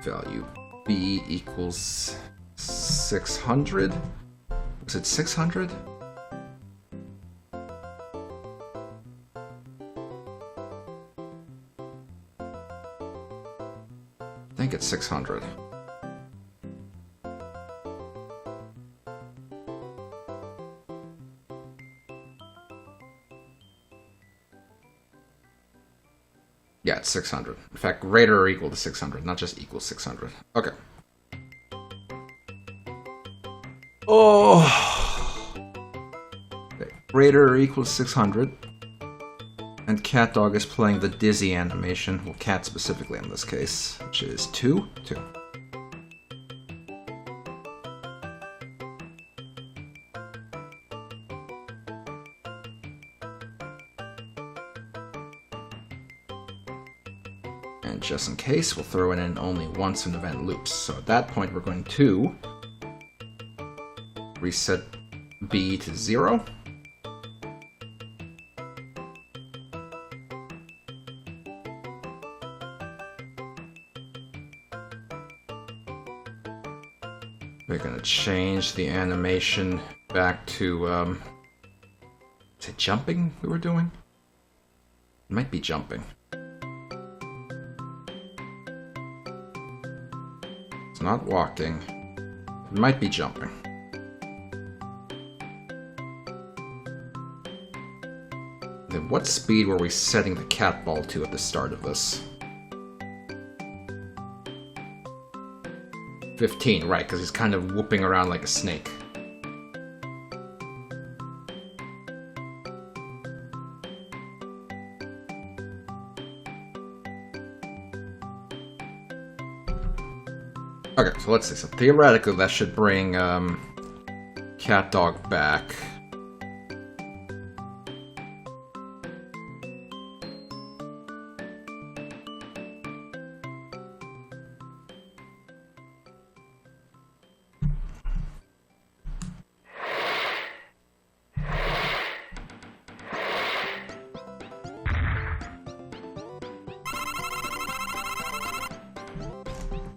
value B equals 600. Was it 600? I think it's 600. Yeah, it's 600. In fact, greater or equal to 600, not just equals 600. Okay. Oh! Okay. Greater or equal to 600. And And CatDog is playing the dizzy animation, well, cat specifically in this case, which is 2, 2. And just in case, we'll throw it in only once an event loops. So at that point, we're going to reset B to 0. We're going to change the animation back to, is it jumping we were doing? It might be jumping. It's not walking. It might be jumping. Then what speed were we setting the cat ball to at the start of this? 15, right, because he's kind of whooping around like a snake. Okay, so let's see. So theoretically, that should bring CatDog back.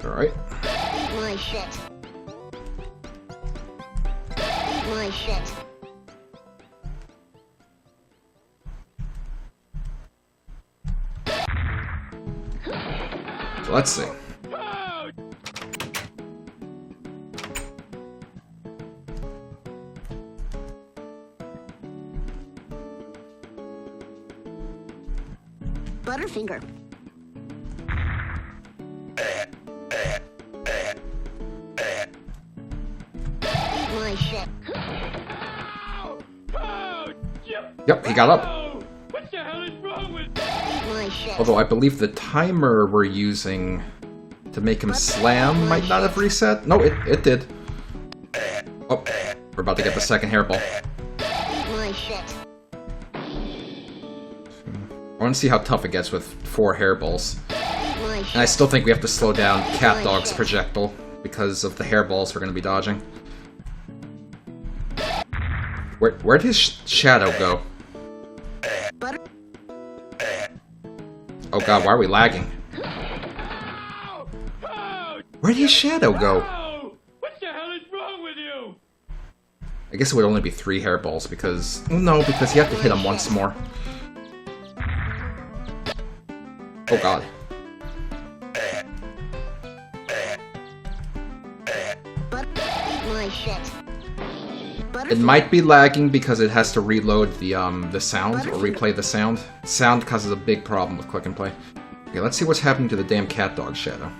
Alright. My shit. My shit. So let's see. Butterfinger. My shit. Yep, he got up. What the hell is wrong with My shit. Although I believe the timer we're using to make him slam might not have reset. No, it did. Oh, we're about to get the second hairball. My shit. I want to see how tough it gets with 4 hairballs. My And I shit. still think we have to slow down CatDog's projectile because of the hairballs we're going to be dodging. Where'd his shadow go? Butter. Oh god, why are we lagging? Where'd his shadow go? What the hell is wrong with you? I guess it would only be 3 hairballs because... No, because you have to hit him once more. Oh god. My shit. It might be lagging because it has to reload the sound, or replay the sound. Sound causes a big problem with Click and Play. Okay, let's see what's happening to the damn CatDog shadow.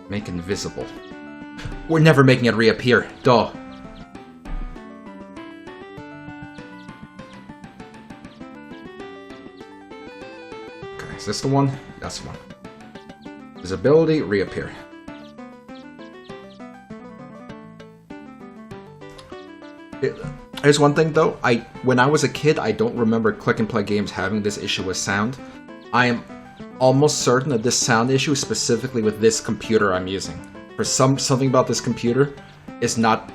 Make invisible. We're never making it reappear. Duh. Okay, is this the one? That's the one. Visibility, reappear. Here's one thing though, when I was a kid, I don't remember Click and Play games having this issue with sound. I am almost certain that this sound issue is specifically with this computer I'm using. For something about this computer is not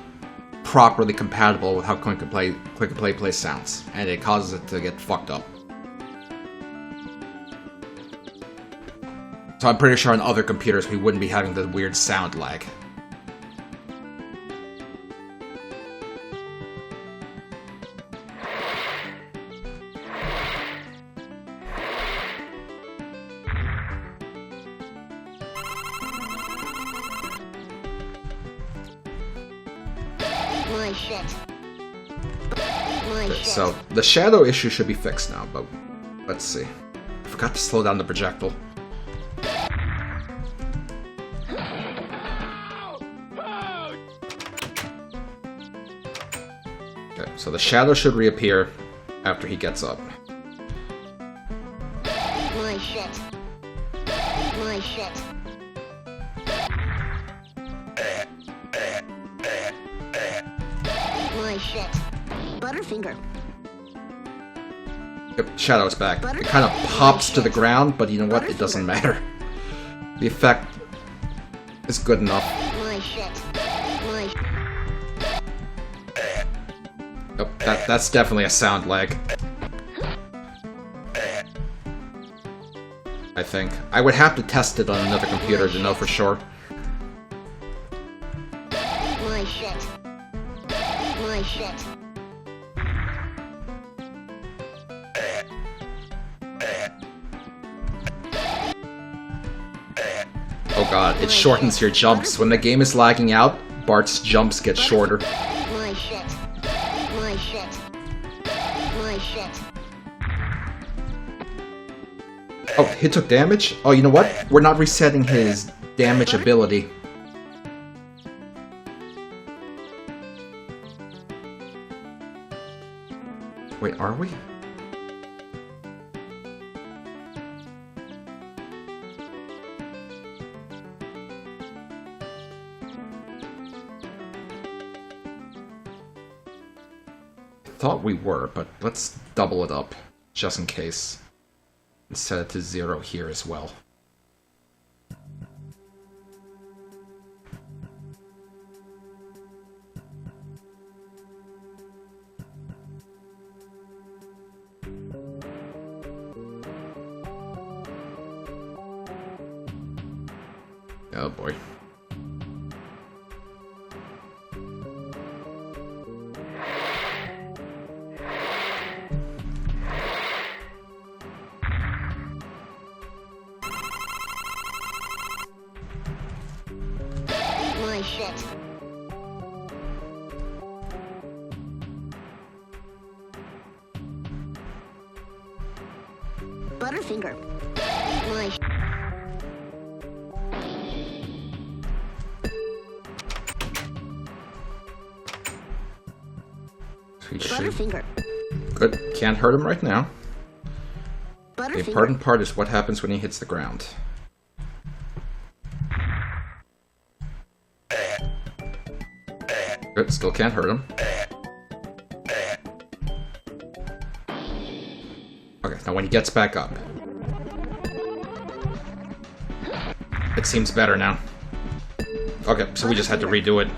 properly compatible with how Click and Play plays sounds, and it causes it to get fucked up. So I'm pretty sure on other computers we wouldn't be having the weird sound lag. My shit. My shit. So the shadow issue should be fixed now, but let's see. I forgot to slow down the projectile. Okay, so the shadow should reappear. after he gets up. Eat my shit. Eat my shit. Eat my shit. Butterfinger. Yep, Shadow's back. It kind of pops to the ground, but you know what? It doesn't matter. The effect is good enough. Eat my shit. Eat my shit. Yep, that's definitely a sound lag. I think. I would have to test it on another computer to know for sure. Eat my shit. Eat my shit. Oh god, it shortens your jumps. When the game is lagging out, Bart's jumps get shorter. Eat my shit. Eat my shit. Eat my shit. Oh, he took damage? Oh, you know what? We're not resetting his damage ability. Wait, are we? Thought we were, but let's double it up, just in case. And set it to 0 here as well. Oh boy. My shit. Butterfinger. My shit. Sweet shit. Butterfinger. Good. Can't hurt him right now. The Butterfinger. important part is what happens when he hits the ground. Good. Still can't hurt him. Okay, now when he gets back up. It seems better now. Okay, so we just had to redo it.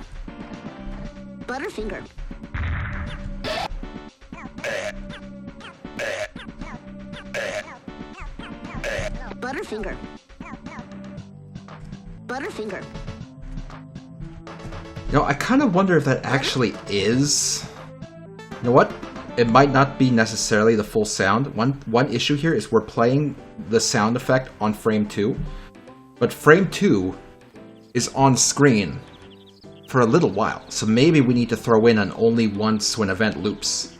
Butterfinger. Butterfinger. Butterfinger. You know, I kind of wonder if that actually is... You know what? It might not be necessarily the full sound. One issue here is we're playing the sound effect on frame 2, but frame 2 is on screen for a little while, so maybe we need to throw in an only once when event loops.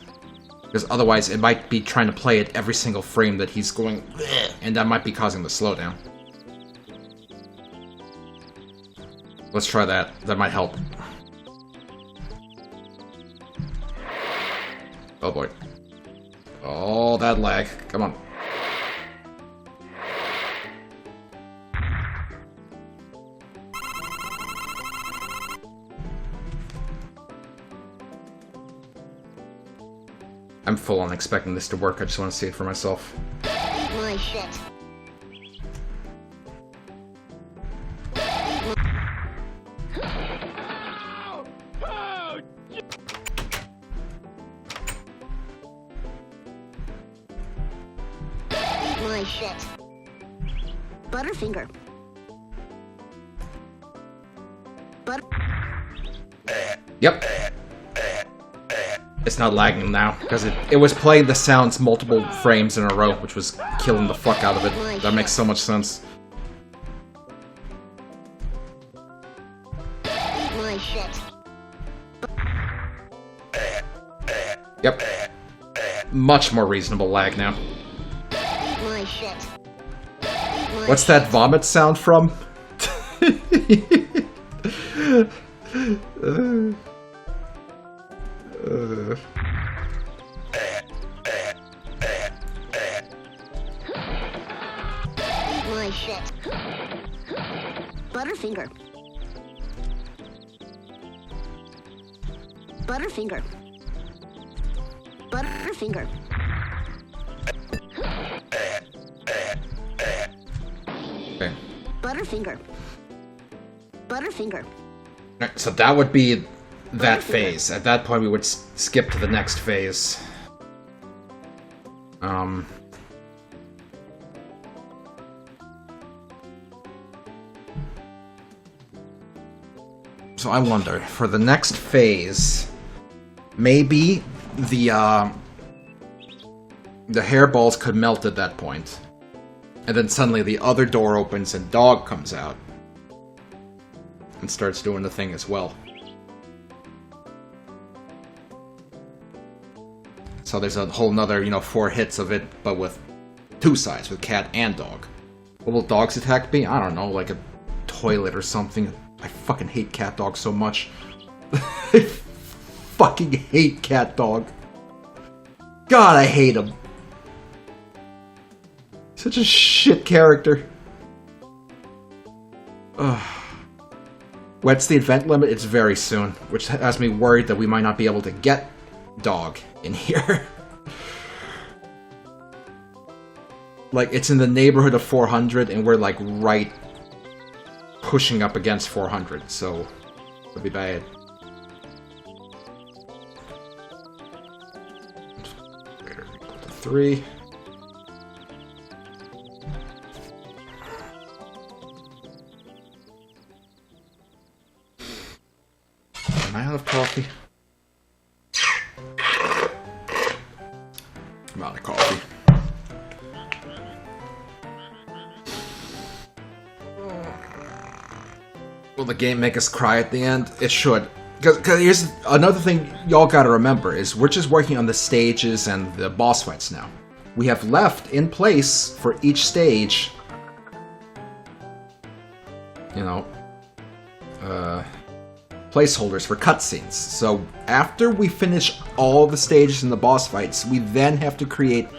Because otherwise it might be trying to play at every single frame that he's going, and that might be causing the slowdown. Let's try that. That might help. Oh boy. Oh, that lag. Come on. I'm full on expecting this to work. I just want to see it for myself. My shit. My shit. Butterfinger. Yep. It's not lagging now, because it was playing the sounds multiple frames in a row, which was killing the fuck out of it. That makes so much sense. My shit. Yep. Much more reasonable lag now. My shit. What's that vomit sound from? my shit. Butterfinger. Butterfinger. Butterfinger. Okay. Butterfinger. Butterfinger. Alright, so that would be that phase. At that point, we would skip to the next phase. So I wonder, for the next phase, maybe the hairballs could melt at that point. And then suddenly the other door opens and Dog comes out. And starts doing the thing as well. So there's a whole nother, 4 hits of it, but with 2 sides, with cat and dog. What will Dog's attack be? I don't know, like a toilet or something. I fucking hate cat dog so much. I fucking hate cat dog. God, I hate him. Such a shit character. Ugh. When's the event limit? It's very soon, which has me worried that we might not be able to get Dog in here. Like, it's in the neighborhood of 400, and we're, like, right pushing up against 400, so it'll be bad. Greater or equal to 3. Am I out of coffee? I'm out of coffee. Will the game make us cry at the end? It should. Because here's another thing y'all gotta remember, is we're just working on the stages and the boss fights now. We have left in place for each stage, placeholders for cutscenes. So after we finish all the stages and the boss fights, we then have to create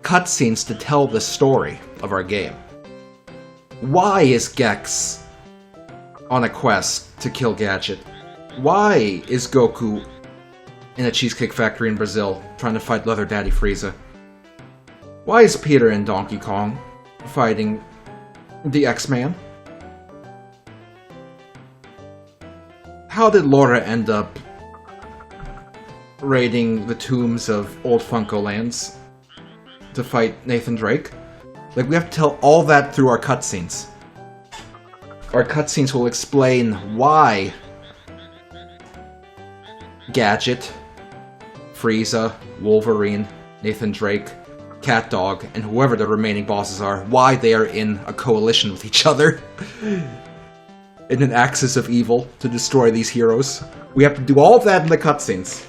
cutscenes to tell the story of our game. Why is Gex on a quest to kill Gadget? Why is Goku in a cheesecake factory in Brazil trying to fight Leather Daddy Frieza? Why is Peter and Donkey Kong fighting the X-Man? How did Laura end up raiding the tombs of old Funko Lands to fight Nathan Drake? Like, we have to tell all that through our cutscenes. Our cutscenes will explain why Gadget, Frieza, Wolverine, Nathan Drake, Cat Dog, and whoever the remaining bosses are, why they are in a coalition with each other. In an axis of evil to destroy these heroes. We have to do all of that in the cutscenes.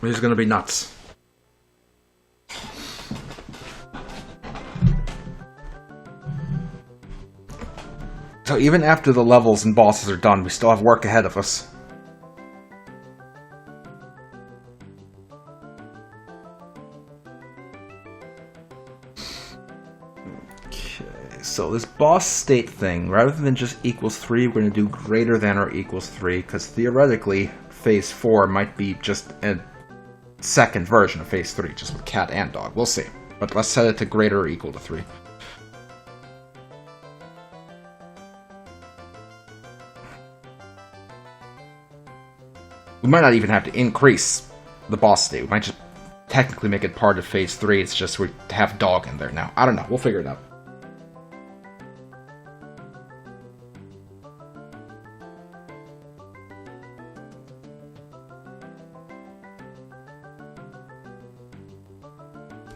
This is gonna be nuts. So even after the levels and bosses are done, we still have work ahead of us. So this boss state thing, rather than just equals 3, we're going to do greater than or equals 3, because theoretically, Phase 4 might be just a second version of Phase 3, just with Cat and Dog. We'll see. But let's set it to greater or equal to 3. We might not even have to increase the boss state. We might just technically make it part of Phase 3, it's just we have Dog in there now. I don't know, we'll figure it out.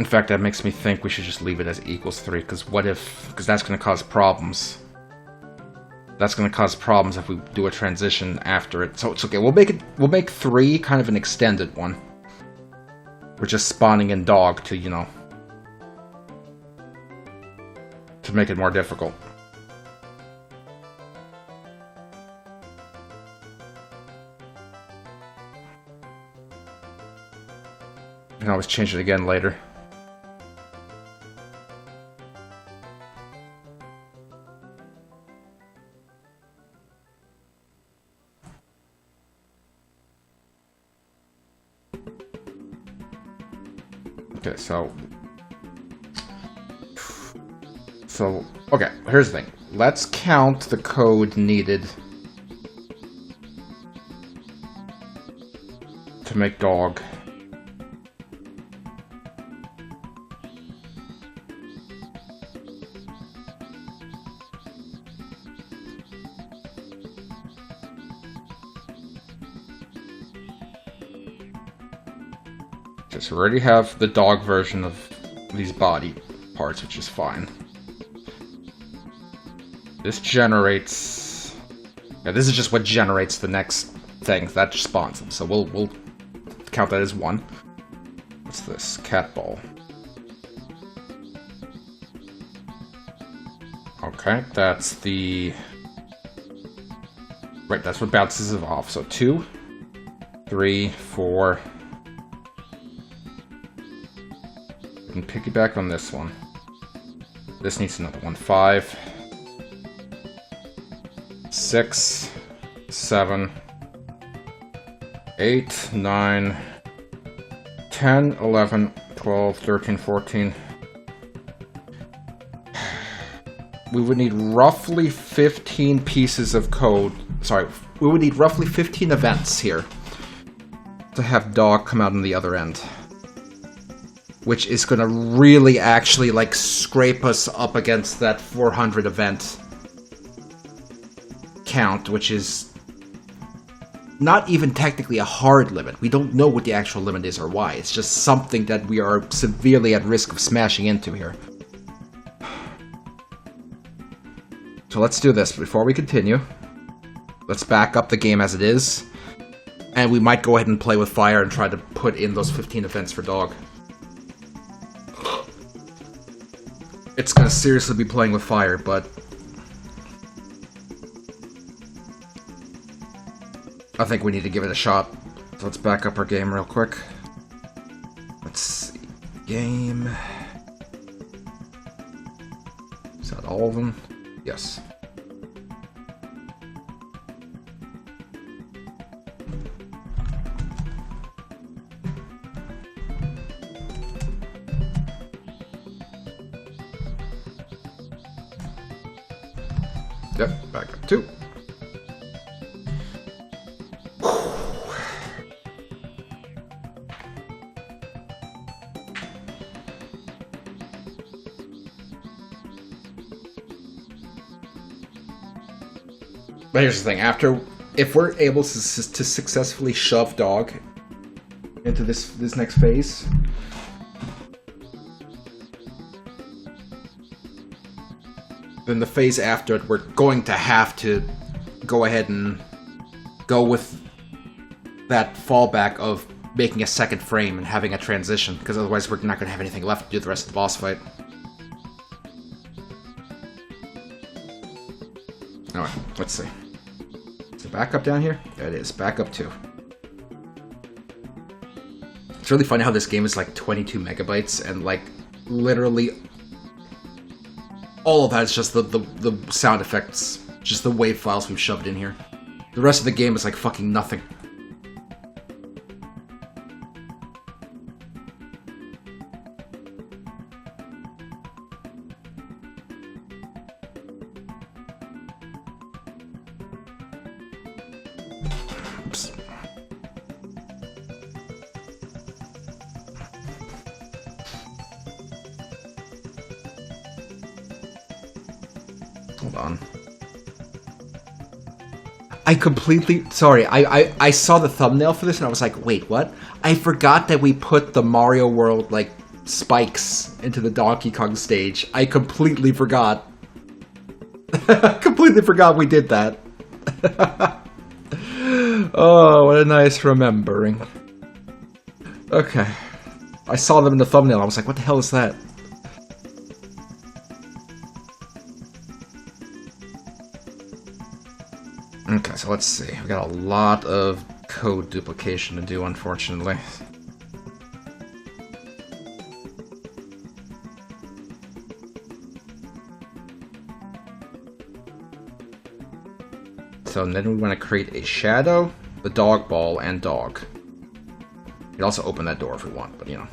In fact, that makes me think we should just leave it as equals 3, because what if... because that's going to cause problems. That's going to cause problems if we do a transition after it. So it's okay, we'll make 3 kind of an extended one. We're just spawning in Dog to, to make it more difficult. You can always change it again later. Okay, okay, here's the thing. Let's count the code needed to make dog. Okay, so we already have the dog version of these body parts, which is fine. This generates... Yeah, this is just what generates the next thing. That just spawns them. So we'll count that as 1. What's this? Cat ball. Okay, that's the... Right, that's what bounces it off. So 2, 3, 4... We can piggyback on this one. This needs another one. 5... 6, 7, 8, 9, 10, 11, 12, 13, 14. We would need roughly 15 pieces of code. Sorry, we would need roughly 15 events here to have dog come out on the other end. Which is gonna really actually, like, scrape us up against that 400 event count, which is not even technically a hard limit. We don't know what the actual limit is or why. It's just something that we are severely at risk of smashing into here. So let's do this. Before we continue, let's back up the game as it is, and we might go ahead and play with fire and try to put in those 15 events for dog. It's gonna seriously be playing with fire, but I think we need to give it a shot. So let's back up our game real quick. Let's see. Game. Is that all of them? Yes. Yep, back up 2. But here's the thing, if we're able to successfully shove dog into this next phase, then the phase after it, we're going to have to go ahead and go with that fallback of making a second frame and having a transition, because otherwise we're not going to have anything left to do the rest of the boss fight. Alright, let's see. Is it back up down here? There it is, back up 2. It's really funny how this game is like 22 megabytes, and like literally all of that is just the sound effects, just the WAV files we've shoved in here. The rest of the game is like fucking nothing. Oops. Hold on. I completely... Sorry, I saw the thumbnail for this and I was like, wait, what? I forgot that we put the Mario World, like, spikes into the Donkey Kong stage. I completely forgot. Completely forgot we did that. Oh, what a nice remembering. Okay. I saw them in the thumbnail. I was like, what the hell is that? Okay, so let's see. We got a lot of code duplication to do, unfortunately. So then we want to create a shadow, the dog ball, and dog. We can also open that door if we want, but you know.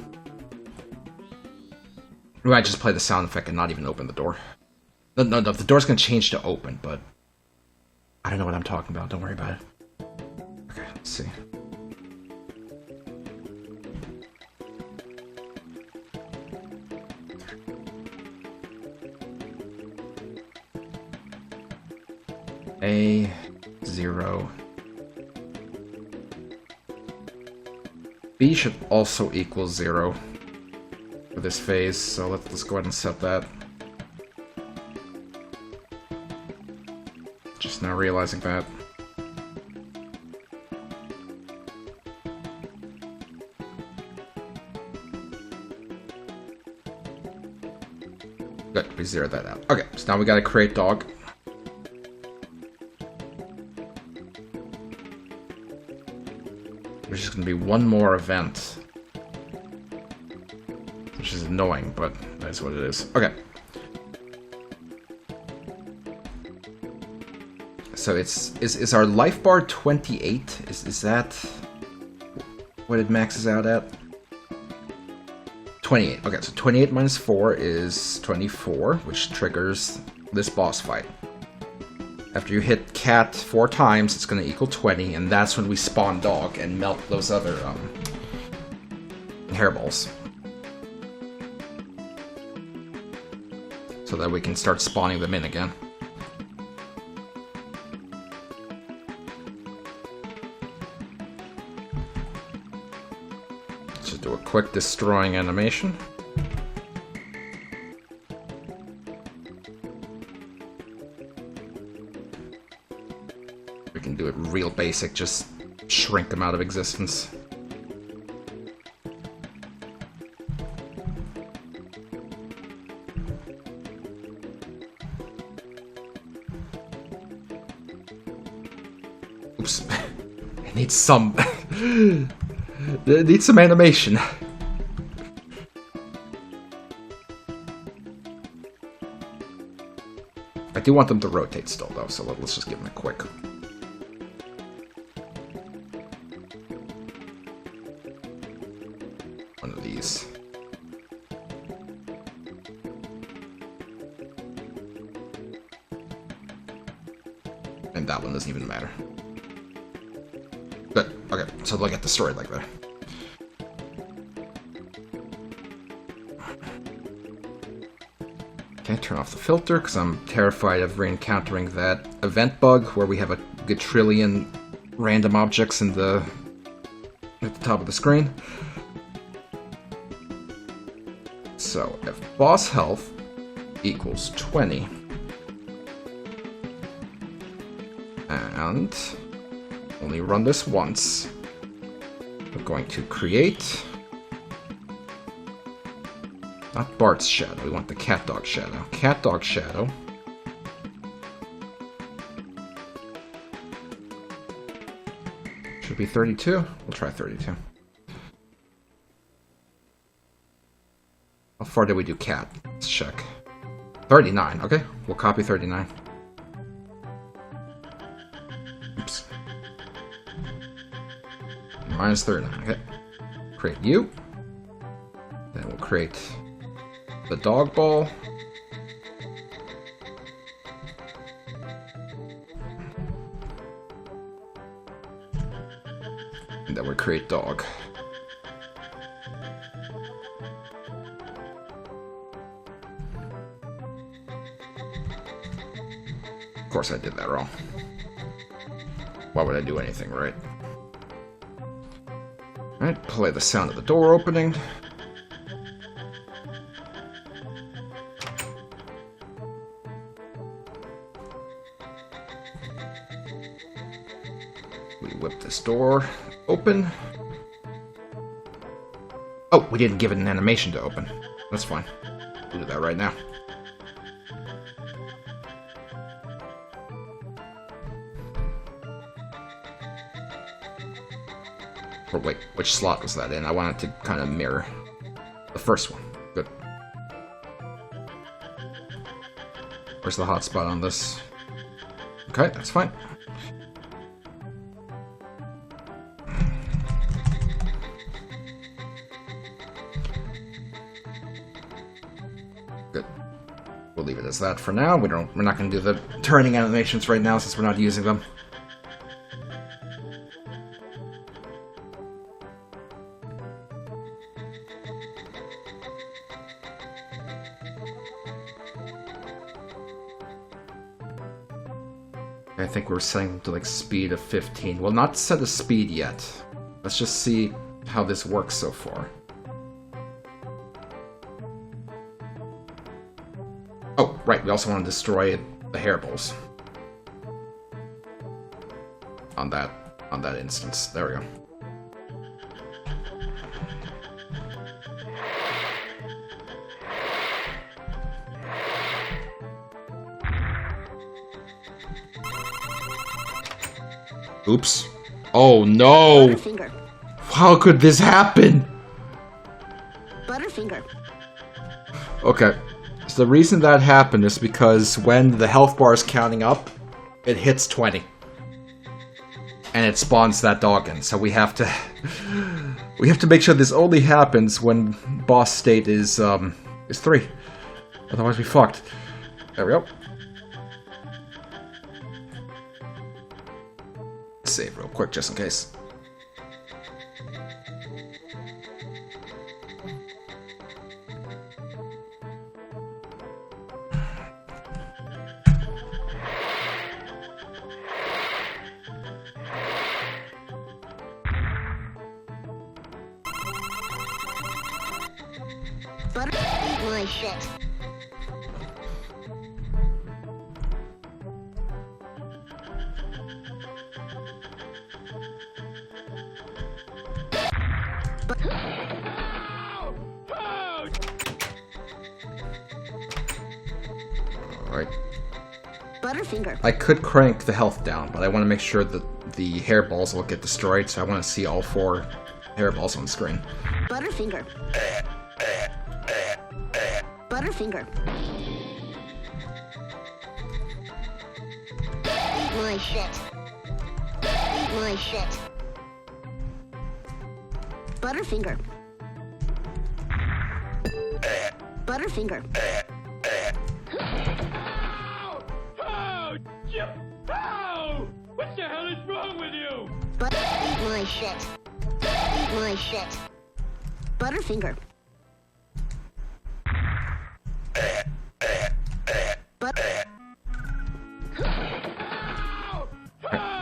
We might just play the sound effect and not even open the door. No, the door's gonna change to open, but I don't know what I'm talking about. Don't worry about it. Okay, let's see. A0. B should also equal 0 for this phase, so let's go ahead and set that. Just now realizing that. Good, we zeroed that out. Okay, so now we gotta create dog. There's just gonna be one more event. Which is annoying, but that's what it is. Okay. So is our life bar 28? Is that what it maxes out at? 28. Okay, so 28 minus 4 is 24, which triggers this boss fight. After you hit cat 4 times, it's going to equal 20, and that's when we spawn dog and melt those other hairballs. So that we can start spawning them in again. Let's just do a quick destroying animation. We can do it real basic, just shrink them out of existence. Oops. It needs some... it needs some animation. I do want them to rotate still, though, so let's just give them a quick... one of these. And that one doesn't even matter. Good. Okay, so they'll get destroyed like that. Okay, turn off the filter, because I'm terrified of re-encountering that event bug where we have a gajillion random objects at the top of the screen. So, if boss health equals 20, and only run this once, we're going to create, not Bart's shadow, we want the cat dog shadow. Cat dog shadow. Should be 32. We'll try 32. How far did we do cat? Let's check. 39, okay. We'll copy 39. Oops. Minus 39, okay. Create you. Then we'll create the dog ball. And then we'll create dog. Of course I did that wrong. Why would I do anything right? Alright, play the sound of the door opening. We whip this door open. Oh, we didn't give it an animation to open. That's fine. We'll do that right now. Or wait, which slot was that in? I want it to kind of mirror the first one. Good. Where's the hotspot on this? Okay, that's fine. there's that for now. We're not going to do the turning animations right now since we're not using them. I think we're setting to like speed of 15. Well, not set a speed yet. Let's just see how this works so far. Oh, right, we also want to destroy the hairballs. On that instance. There we go. Oops. Oh no! Butterfinger. How could this happen? Butterfinger. Okay. So the reason that happened is because when the health bar is counting up, it hits 20. And it spawns that dog in. So we have to make sure this only happens when boss state is 3. Otherwise we fucked. There we go. Save real quick just in case. Butter. Eat my shit. Alright. Butterfinger. I could crank the health down, but I want to make sure that the hairballs will get destroyed, so I want to see all 4 hairballs on screen. Butterfinger. Butterfinger. Eat my shit. Eat my shit. Butterfinger. Butterfinger. Ow! What the hell is wrong with you? Eat my shit. Eat my shit. Butterfinger.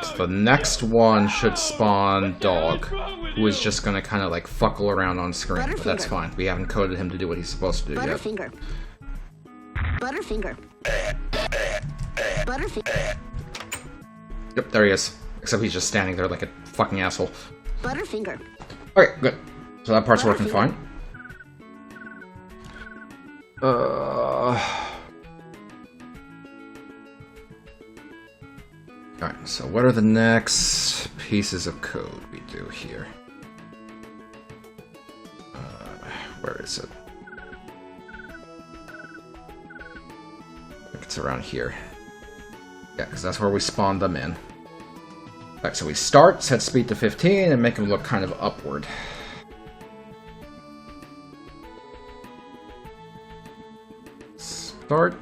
So the next one should spawn Dog, who is just gonna kind of like fuckle around on screen, but that's fine. We haven't coded him to do what he's supposed to do yet. Butterfinger. Butterfinger. Butterfinger. Yep, there he is. Except he's just standing there like a fucking asshole. Butterfinger. Okay, good. So that part's working fine. Alright, so what are the next pieces of code we do here? Where is it? I think it's around here. Yeah, because that's where we spawned them in. Alright, so we start, set speed to 15, and make them look kind of upward. Start,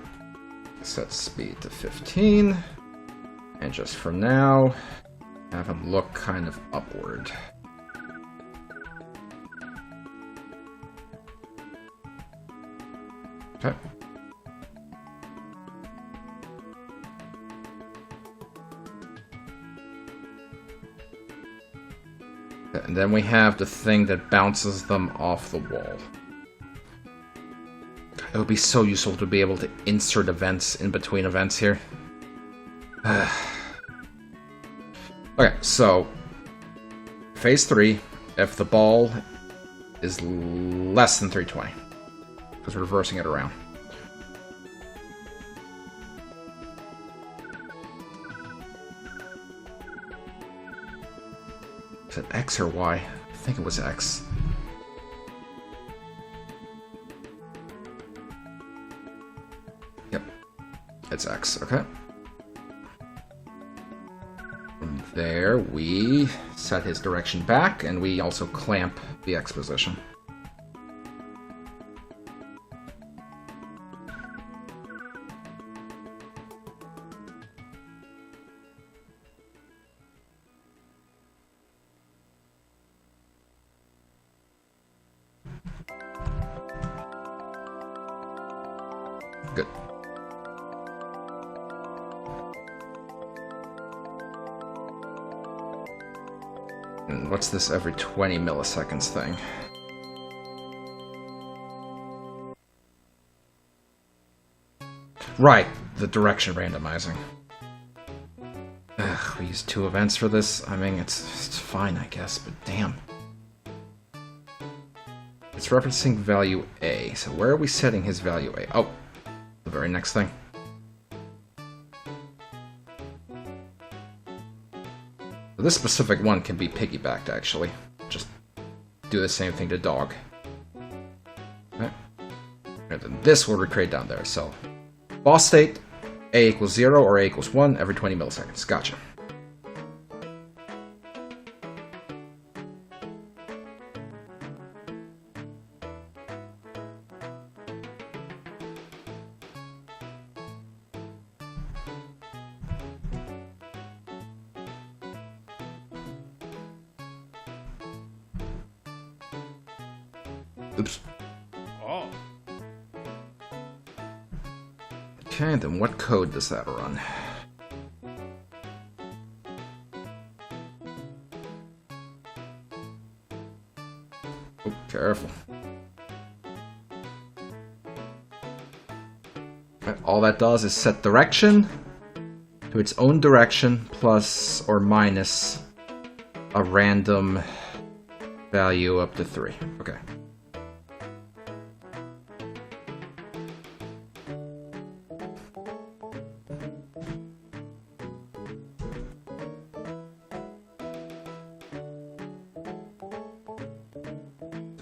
set speed to 15, and just for now, have them look kind of upward. Okay. And then we have the thing that bounces them off the wall. It would be so useful to be able to insert events in between events here. Okay, so phase 3, if the ball is less than 320, because we're reversing it around. Is it X or Y? I think it was X. Yep, it's X, okay. From there, we set his direction back, and we also clamp the X position. And what's this every 20 milliseconds thing? Right, the direction randomizing. Ugh, we used 2 events for this. I mean, it's fine, I guess, but damn. It's referencing value A. So where are we setting his value A? Oh, the very next thing. So this specific one can be piggybacked, actually. Just do the same thing to dog. Okay. And then this will recreate down there. So boss state, A equals 0 or A equals 1 every 20 milliseconds. Gotcha. Oops. Oh. Okay, then what code does that run? Oh, careful. Okay, all that does is set direction to its own direction plus or minus a random value up to 3. Okay.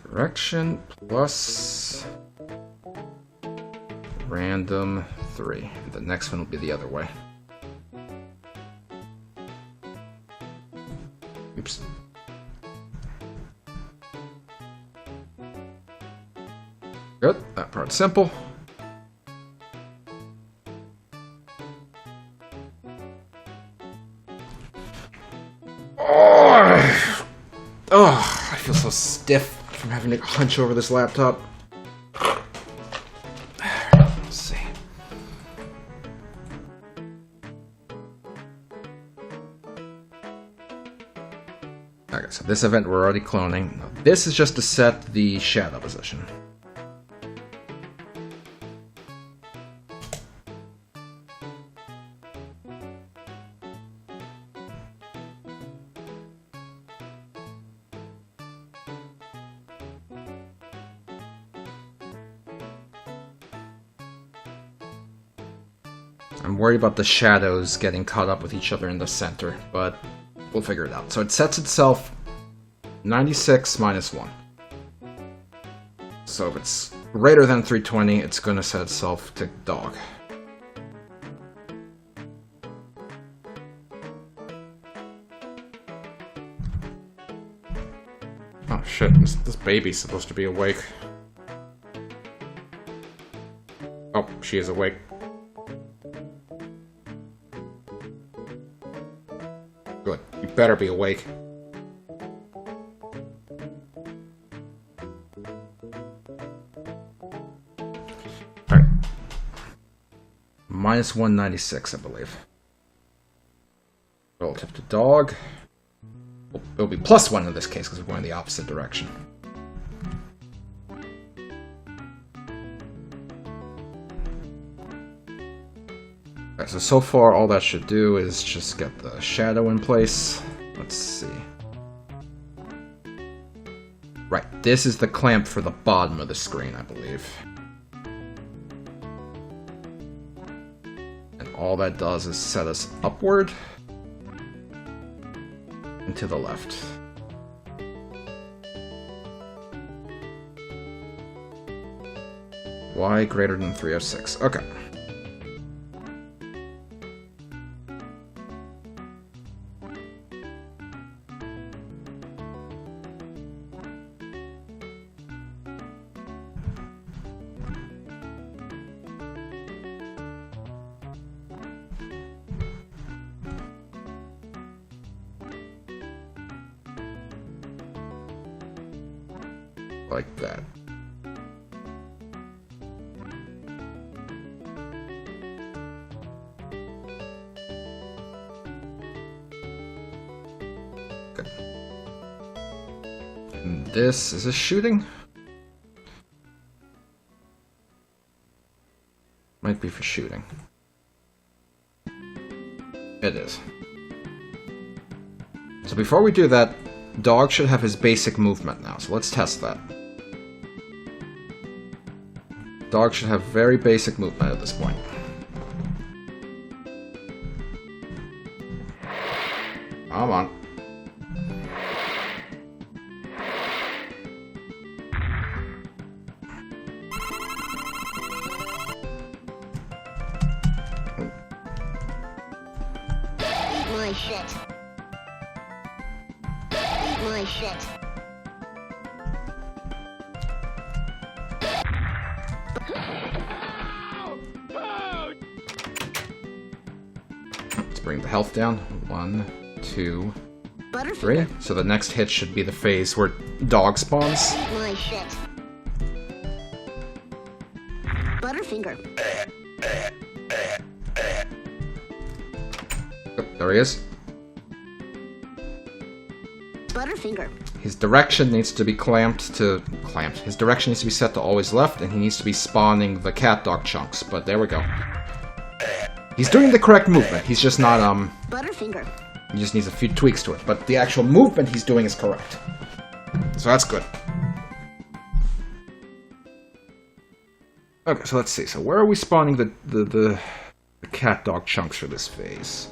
Direction plus random 3. The next one will be the other way. Oops. Good, that part's simple. Oh, I feel so stiff from having to hunch over this laptop. Let's see. Okay, so this event we're already cloning. This is just to set the shadow position. I'm worried about the shadows getting caught up with each other in the center, but we'll figure it out. So it sets itself 96 minus 1. So if it's greater than 320, it's going to set itself to dog. Oh shit, this baby's supposed to be awake. Oh, she is awake. Good. You better be awake. Alright. Minus 196, I believe. Relative to dog. Well, it'll be plus 1 in this case because we're going the opposite direction. Okay, so far all that should do is just get the shadow in place. Let's see. Right, this is the clamp for the bottom of the screen, I believe. And all that does is set us upward and to the left. Y greater than 306. Okay. Like that. target. And this, is this shooting? Might be for shooting. It is. So before we do that, Dog should have his basic movement now, so let's test that. Dog should have very basic movement at this point. Come on. Eat my shit. Eat my shit. Let's bring the health down. 1, 2, 3. Butterfinger. So the next hit should be the phase where Dog spawns. Eat my shit. Butterfinger. Oh, there he is. Butterfinger. His direction needs to be His direction needs to be set to always left, and he needs to be spawning the cat dog chunks. But there we go. He's doing the correct movement. He's just not Butterfinger. He just needs a few tweaks to it. But the actual movement he's doing is correct. So that's good. Okay, so let's see. So where are we spawning the cat dog chunks for this phase?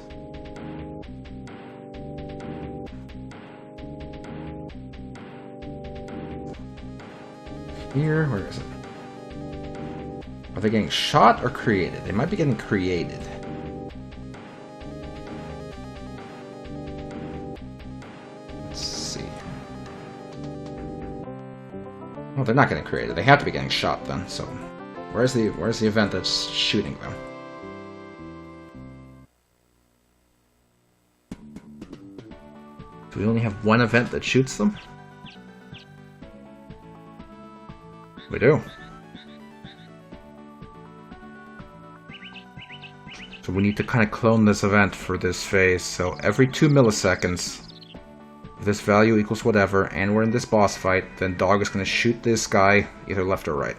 Here, where is it? Are they getting shot or created? They might be getting created. Let's see. Oh, they're not getting created. They have to be getting shot then. So, where's the event that's shooting them? Do we only have one event that shoots them? We do. So we need to kind of clone this event for this phase. So every 2 milliseconds, if this value equals whatever, and we're in this boss fight, then Dog is going to shoot this guy either left or right.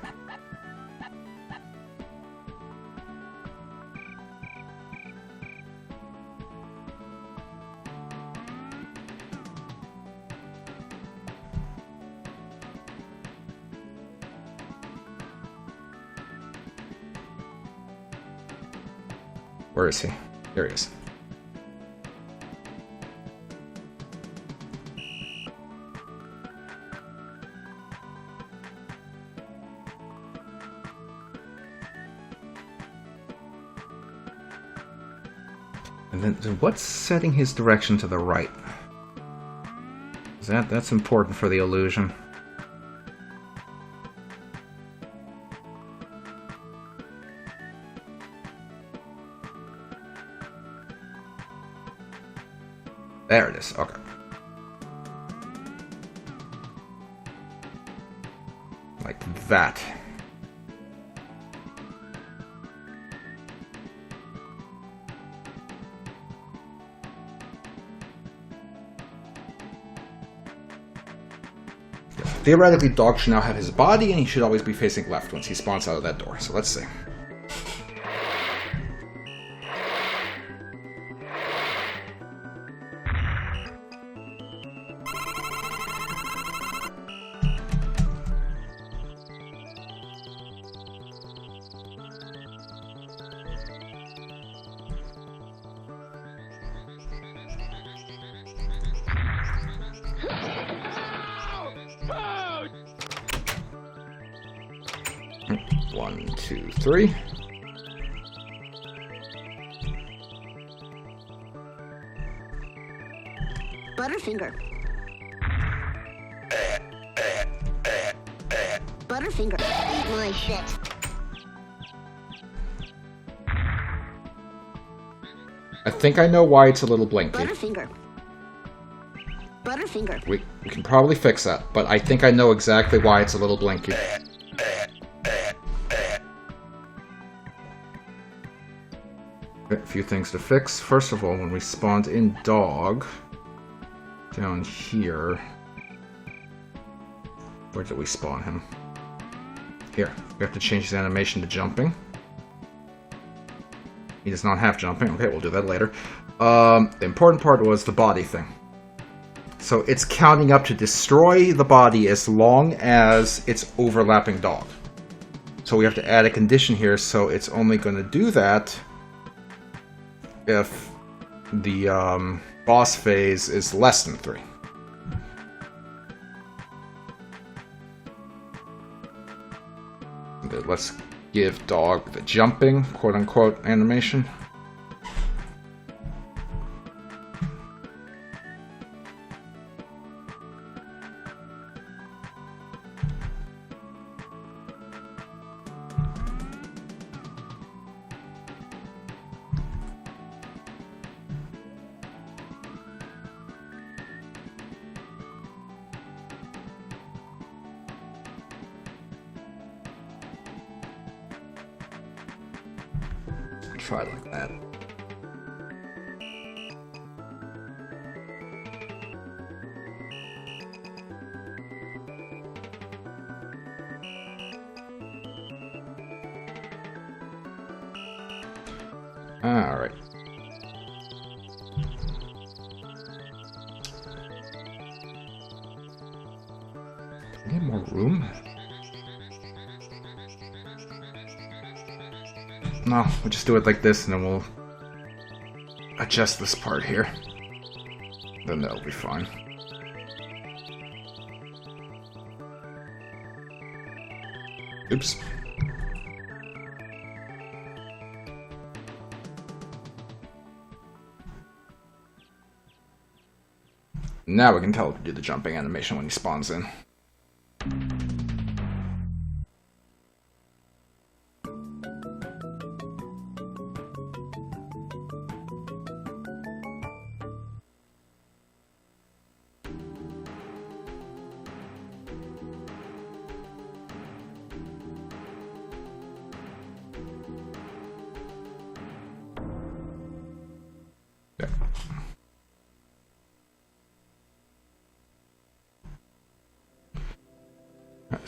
Where is he? There he is. And then what's setting his direction to the right? That's important for the illusion. There it is, okay. Like that. Theoretically, Dog should now have his body, and he should always be facing left once he spawns out of that door. So let's see. One, two, three. Butterfinger. Butterfinger. Eat my shit. I think I know why it's a little blinky. Butterfinger. Butterfinger. We can probably fix that, but I think I know exactly why it's a little blinky. A few things to fix. First of all, when we spawned in Dog, down here. Where did we spawn him? Here. We have to change his animation to jumping. He does not have jumping. Okay, we'll do that later. The important part was the body thing. So it's counting up to destroy the body as long as it's overlapping dog. So we have to add a condition here, so it's only going to do that if the boss phase is less than 3. Okay, let's give dog the jumping, quote-unquote, animation. Try it like that. All right. Do we need more room? No, we'll just do it like this, and then we'll adjust this part here. Then that'll be fine. Oops. Now we can tell it to do the jumping animation when he spawns in.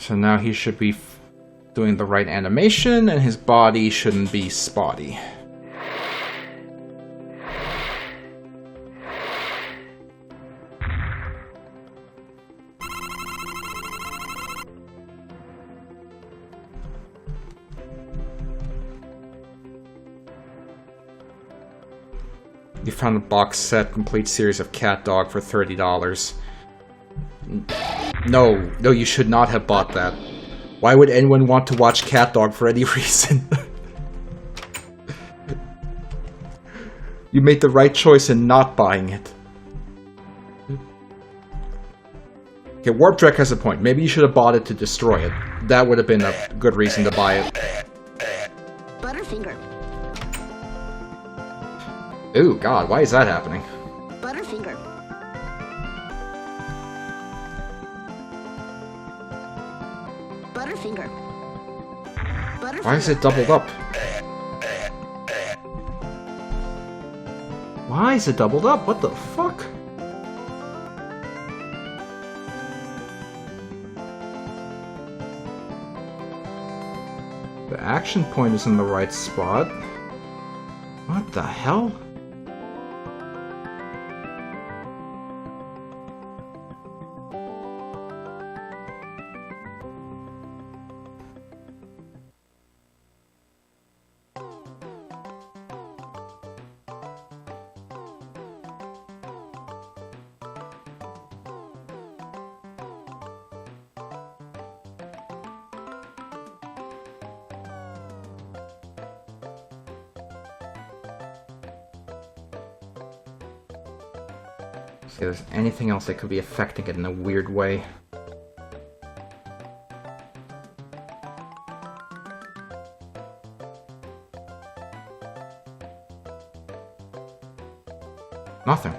So now he should be doing the right animation, and his body shouldn't be spotty. You found a box set, complete series of Cat Dog for $30. No, you should not have bought that. Why would anyone want to watch Cat Dog for any reason? You made the right choice in not buying it. Okay, Warp Trek has a point. Maybe you should have bought it to destroy it. That would have been a good reason to buy it. Butterfinger. Ooh, God, why is that happening? Butterfinger. Butterfinger. Butterfinger. Why is it doubled up? Why is it doubled up? What the fuck? The action point is in the right spot. What the hell? See if there's anything else that could be affecting it in a weird way. Nothing.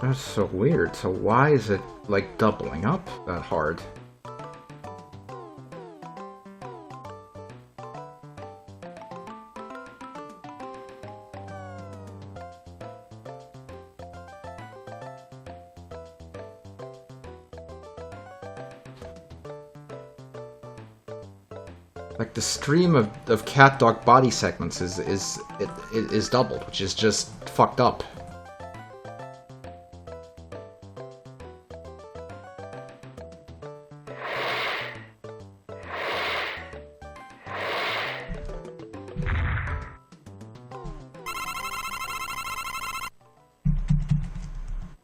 That's so weird. So why is it, like, doubling up that hard? Like, the stream of cat-dog body segments is doubled, which is just fucked up.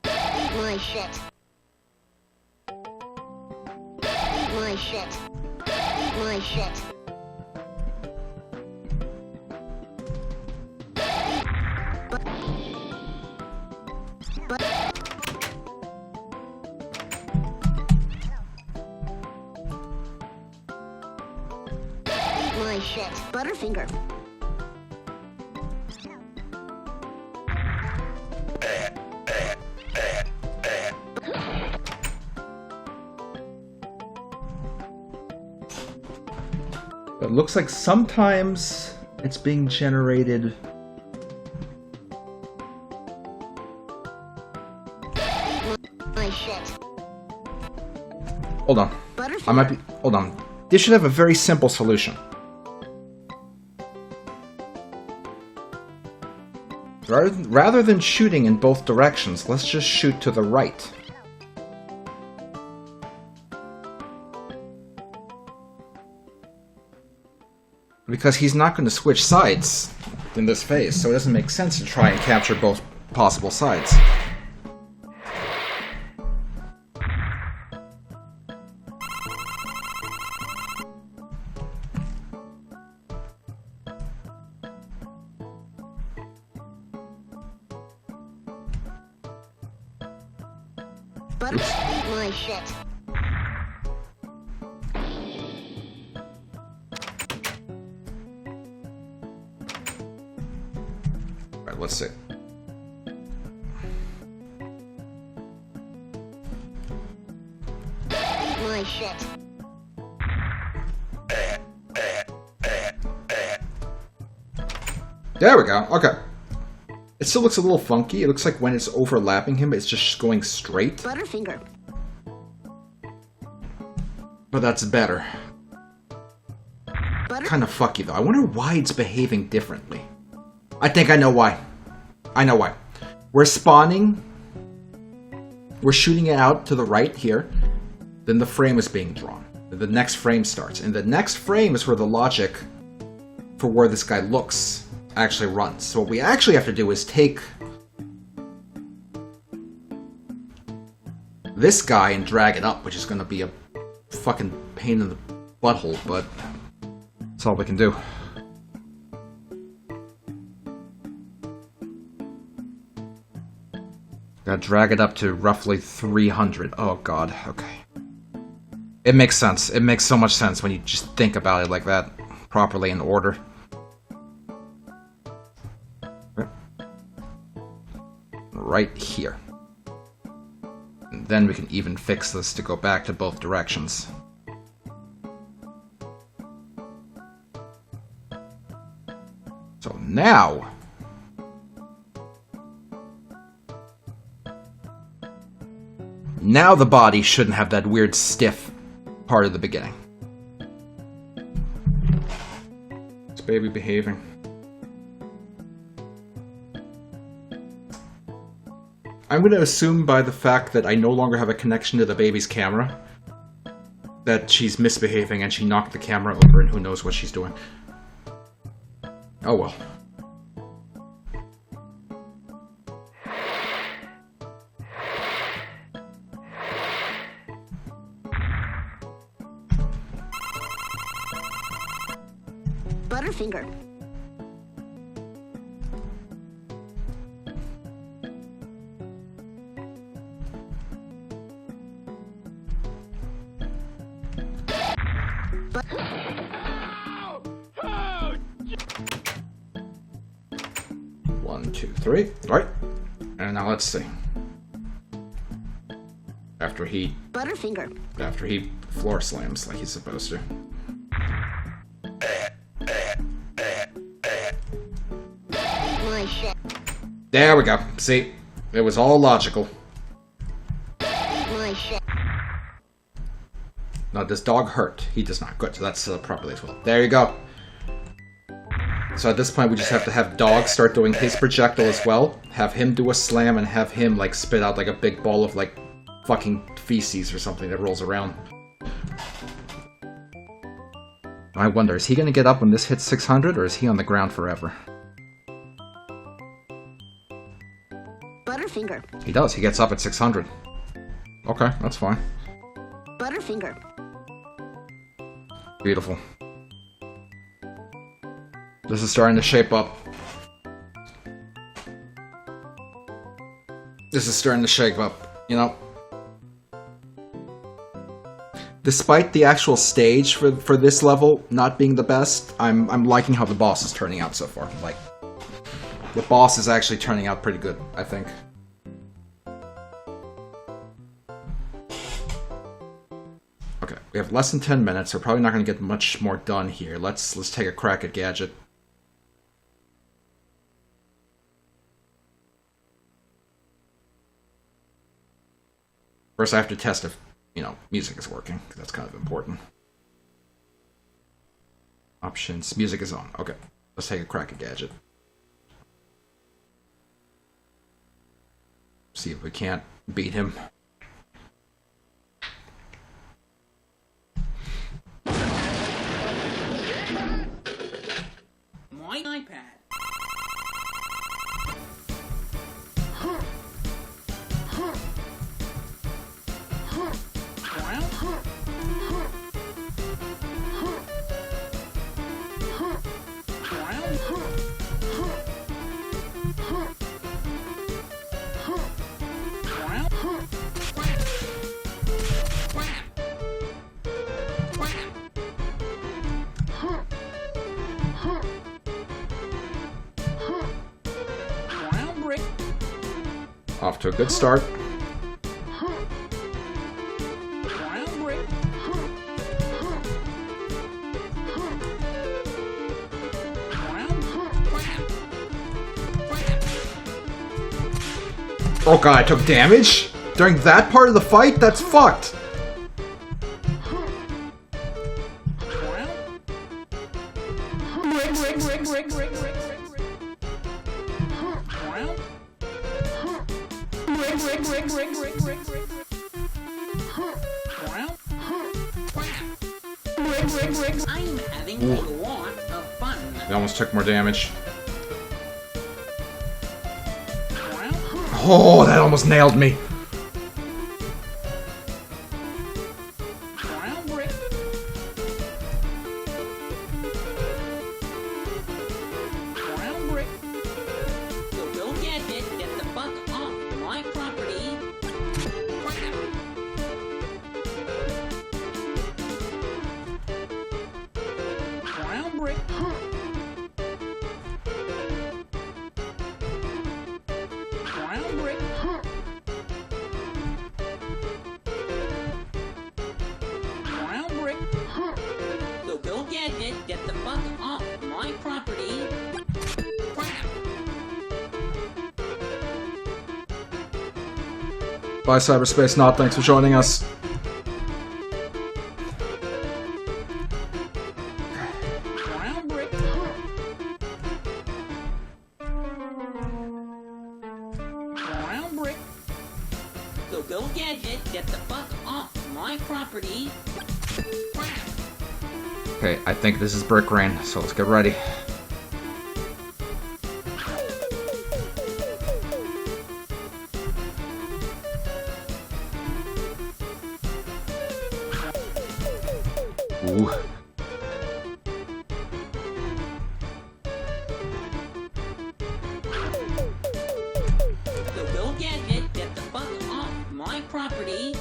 Eat my shit. Eat my shit. Eat my shit. My shit. Butterfinger. It looks like sometimes it's being generated. My shit. Hold on. I might be. Hold on. This should have a very simple solution. Rather than shooting in both directions, let's just shoot to the right. Because he's not going to switch sides in this phase, so it doesn't make sense to try and capture both possible sides. Eat my shit. Alright, let's see. Eat my shit. There we go, okay. It still looks a little funky. It looks like when it's overlapping him, it's just going straight. Butterfinger. But that's better. Kind of fucky, though. I wonder why it's behaving differently. I think I know why. I know why. We're spawning. We're shooting it out to the right here. Then the frame is being drawn. Then the next frame starts. And the next frame is where the logic for where this guy looks actually runs. So what we actually have to do is take this guy and drag it up, which is going to be a fucking pain in the butthole, but that's all we can do. Gotta drag it up to roughly 300. Oh god, okay. It makes sense. It makes so much sense when you just think about it like that, properly in order. Right here. And then we can even fix this to go back to both directions. So now... now the body shouldn't have that weird stiff part at the beginning. This baby behaving. I'm going to assume by the fact that I no longer have a connection to the baby's camera that she's misbehaving and she knocked the camera over and who knows what she's doing. Oh well. Butterfinger. One, two, three. Alright. And now let's see. After he floor slams like he's supposed to. My shit. There we go. See? It was all logical. My shit. Now, does dog hurt? He does not. Good, so that's properly as well. There you go. So at this point, we just have to have dog start doing his projectile as well. Have him do a slam and have him, like, spit out, like, a big ball of, like, fucking feces or something that rolls around. I wonder, is he gonna get up when this hits 600, or is he on the ground forever? Butterfinger. He does. He gets up at 600. Okay, that's fine. Butterfinger. Beautiful. This is starting to shape up. This is starting to shape up, you know? Despite the actual stage for this level not being the best, I'm liking how the boss is turning out so far. Like, the boss is actually turning out pretty good, I think. Okay, we have less than 10 minutes. We're probably not going to get much more done here. Let's take a crack at Gadget. First, I have to test if, you know, music is working, because that's kind of important. Options. Music is on. Okay. Let's take a crack at Gadget. See if we can't beat him. My iPad. Off to a good start. Oh god, I took damage? During that part of the fight? That's fucked! I'm having a lot of fun. They almost took more damage. Oh, that almost nailed me. Bye, Cyberspace Not. Thanks for joining us. So go Gadget, get the fuck off my property. Okay, I think this is Brick Rain, so let's get ready. Ooh. So go Gadget, get the fuck off my property.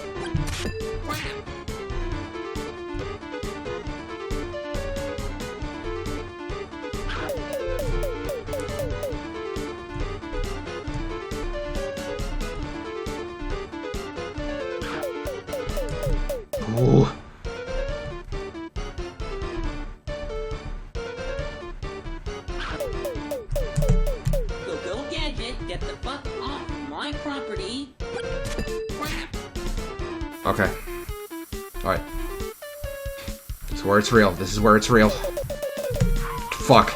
Ooh. So go Gadget, get the fuck off my property. Okay. Alright. This is where it's real. This is where it's real. Fuck.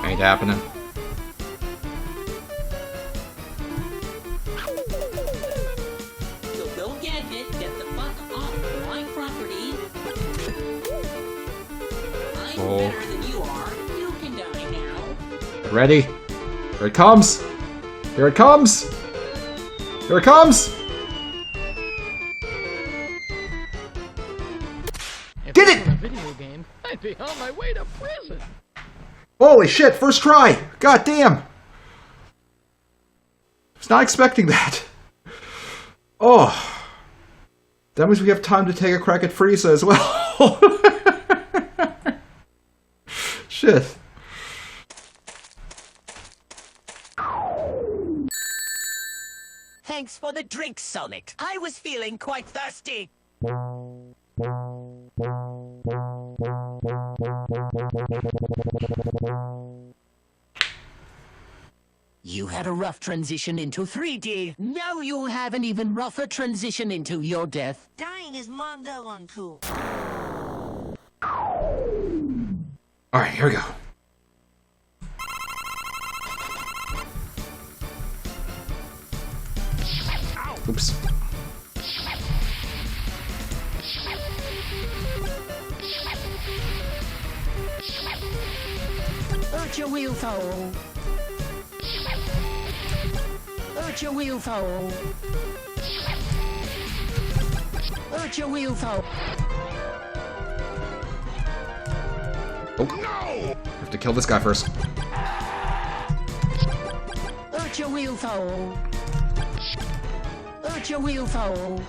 Ain't happening. So go get it. Get the fuck off my property. I'm Oh. better than you are. You can die now. Get ready. Here it comes. Here it comes. Here it comes. Did it! A video game, I'd be on my way to prison. Holy shit, first try! God damn! I was not expecting that. Oh. That means we have time to take a crack at Frieza as well. Shit. Thanks for the drink, Sonic. I was feeling quite thirsty. You had a rough transition into 3D. Now you'll have an even rougher transition into your death. Dying is Mondo uncool. Alright, here we go. Oops. Urcha wheel foul. Urcha wheel foul. Urcha wheel foul. Oh. No! Have to kill this guy first. Urcha wheel foul. Urcha wheel foul.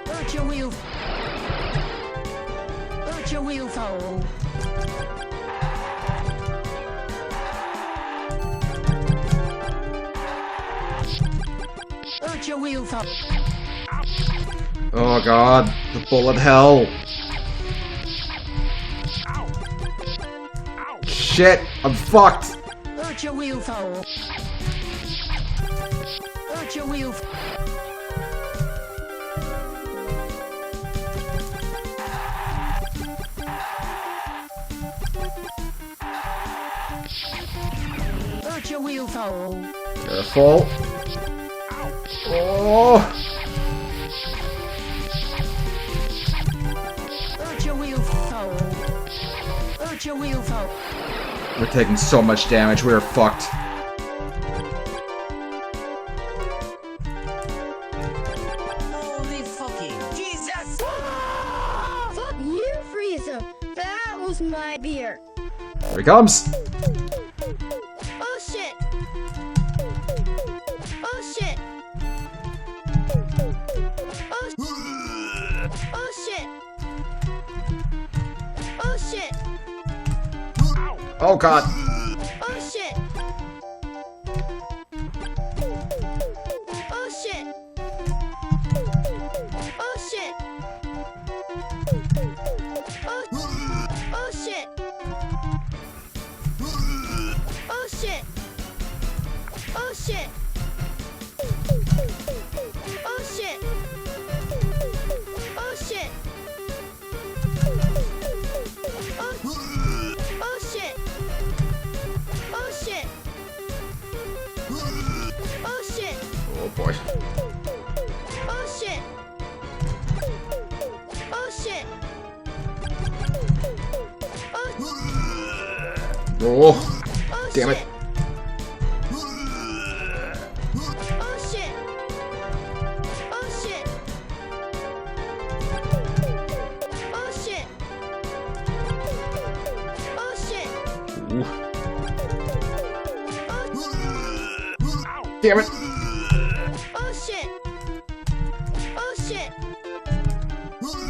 Urcha wheel. Urcha wheel foul. Urcha wheel foul. Oh god, the bullet hell. Shit, I'm fucked. Urcha wheel foul. Urcha wheel. Urcha wheel foul. Careful. Oh. Urcha wheel foul. Urcha wheel foul. We're taking so much damage, we are fucked. Holy fucking Jesus! Fuck you, Frieza. That was my beer. Here he comes. Oh shit. Oh shit. Oh shit. Oh shit. Oh god. Oh shit. Oh shit. Oh shit. Oh shit. Oh shit. Oh shit. Oh shit. Oh shit. Oh shit. Oh shit. Oh shit. Oh boy. Oh shit. Oh shit. Oh, Oh. oh Damn it. shit. Oh shit. Oh shit. Oh shit. Oh shit. Ooh. Oh, Damn it. oh shit. Oh shit.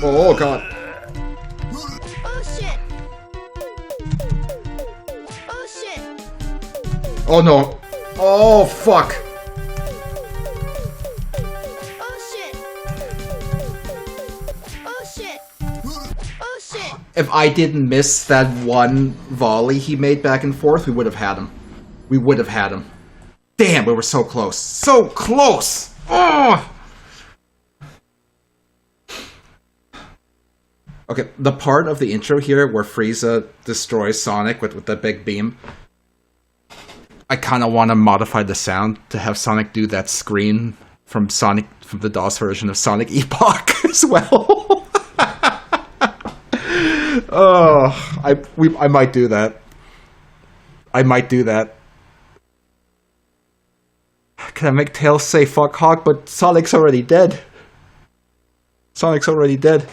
Oh god. Oh shit. Oh shit. Oh no. Oh fuck. Oh shit. Oh shit. Oh shit. If I didn't miss that one volley he made back and forth, we would have had him. We would have had him. Damn, we were so close. So close! Oh! Okay, the part of the intro here where Frieza destroys Sonic with the big beam, I kind of want to modify the sound to have Sonic do that scream from the DOS version of Sonic Epoch as well. Oh, I might do that. I might do that. Can I make Tails say fuck Hawk? But Sonic's already dead. Sonic's already dead.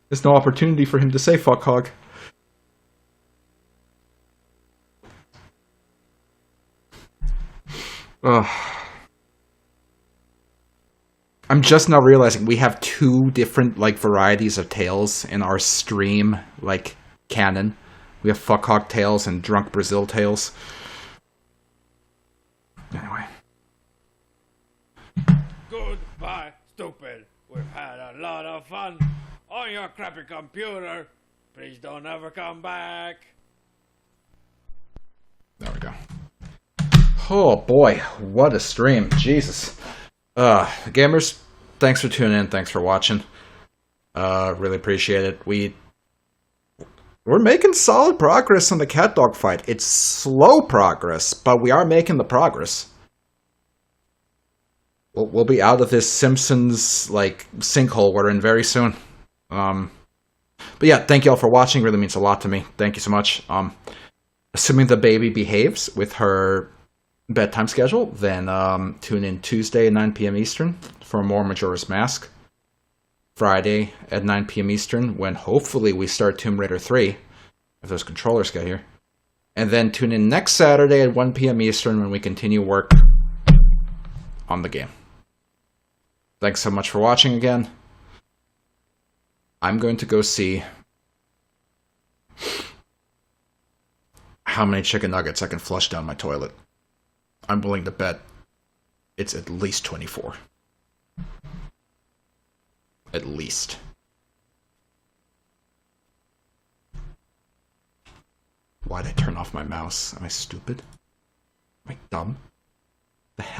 There's no opportunity for him to say fuck Hawk. Ugh. I'm just now realizing we have two different, like, varieties of Tails in our stream, like, canon. We have fuck Hawk Tails and Drunk Brazil Tails. Anyway. Goodbye, stupid. We've had a lot of fun on your crappy computer. Please don't ever come back. There we go. Oh boy, what a stream. Jesus. Gamers, thanks for tuning in, thanks for watching. Really appreciate it. We're making solid progress on the cat dog fight. It's slow progress, but we are making the progress. We'll be out of this Simpsons, like, sinkhole we're in very soon. But yeah, thank you all for watching. Really means a lot to me. Thank you so much. Assuming the baby behaves with her bedtime schedule, then tune in Tuesday at 9 p.m. Eastern for more Majora's Mask. Friday at 9 p.m. Eastern, when hopefully we start Tomb Raider 3, if those controllers get here. And then tune in next Saturday at 1 p.m. Eastern when we continue work on the game. Thanks so much for watching again. I'm going to go see how many chicken nuggets I can flush down my toilet. I'm willing to bet it's at least 24. At least. Why'd I turn off my mouse? Am I stupid? Am I dumb?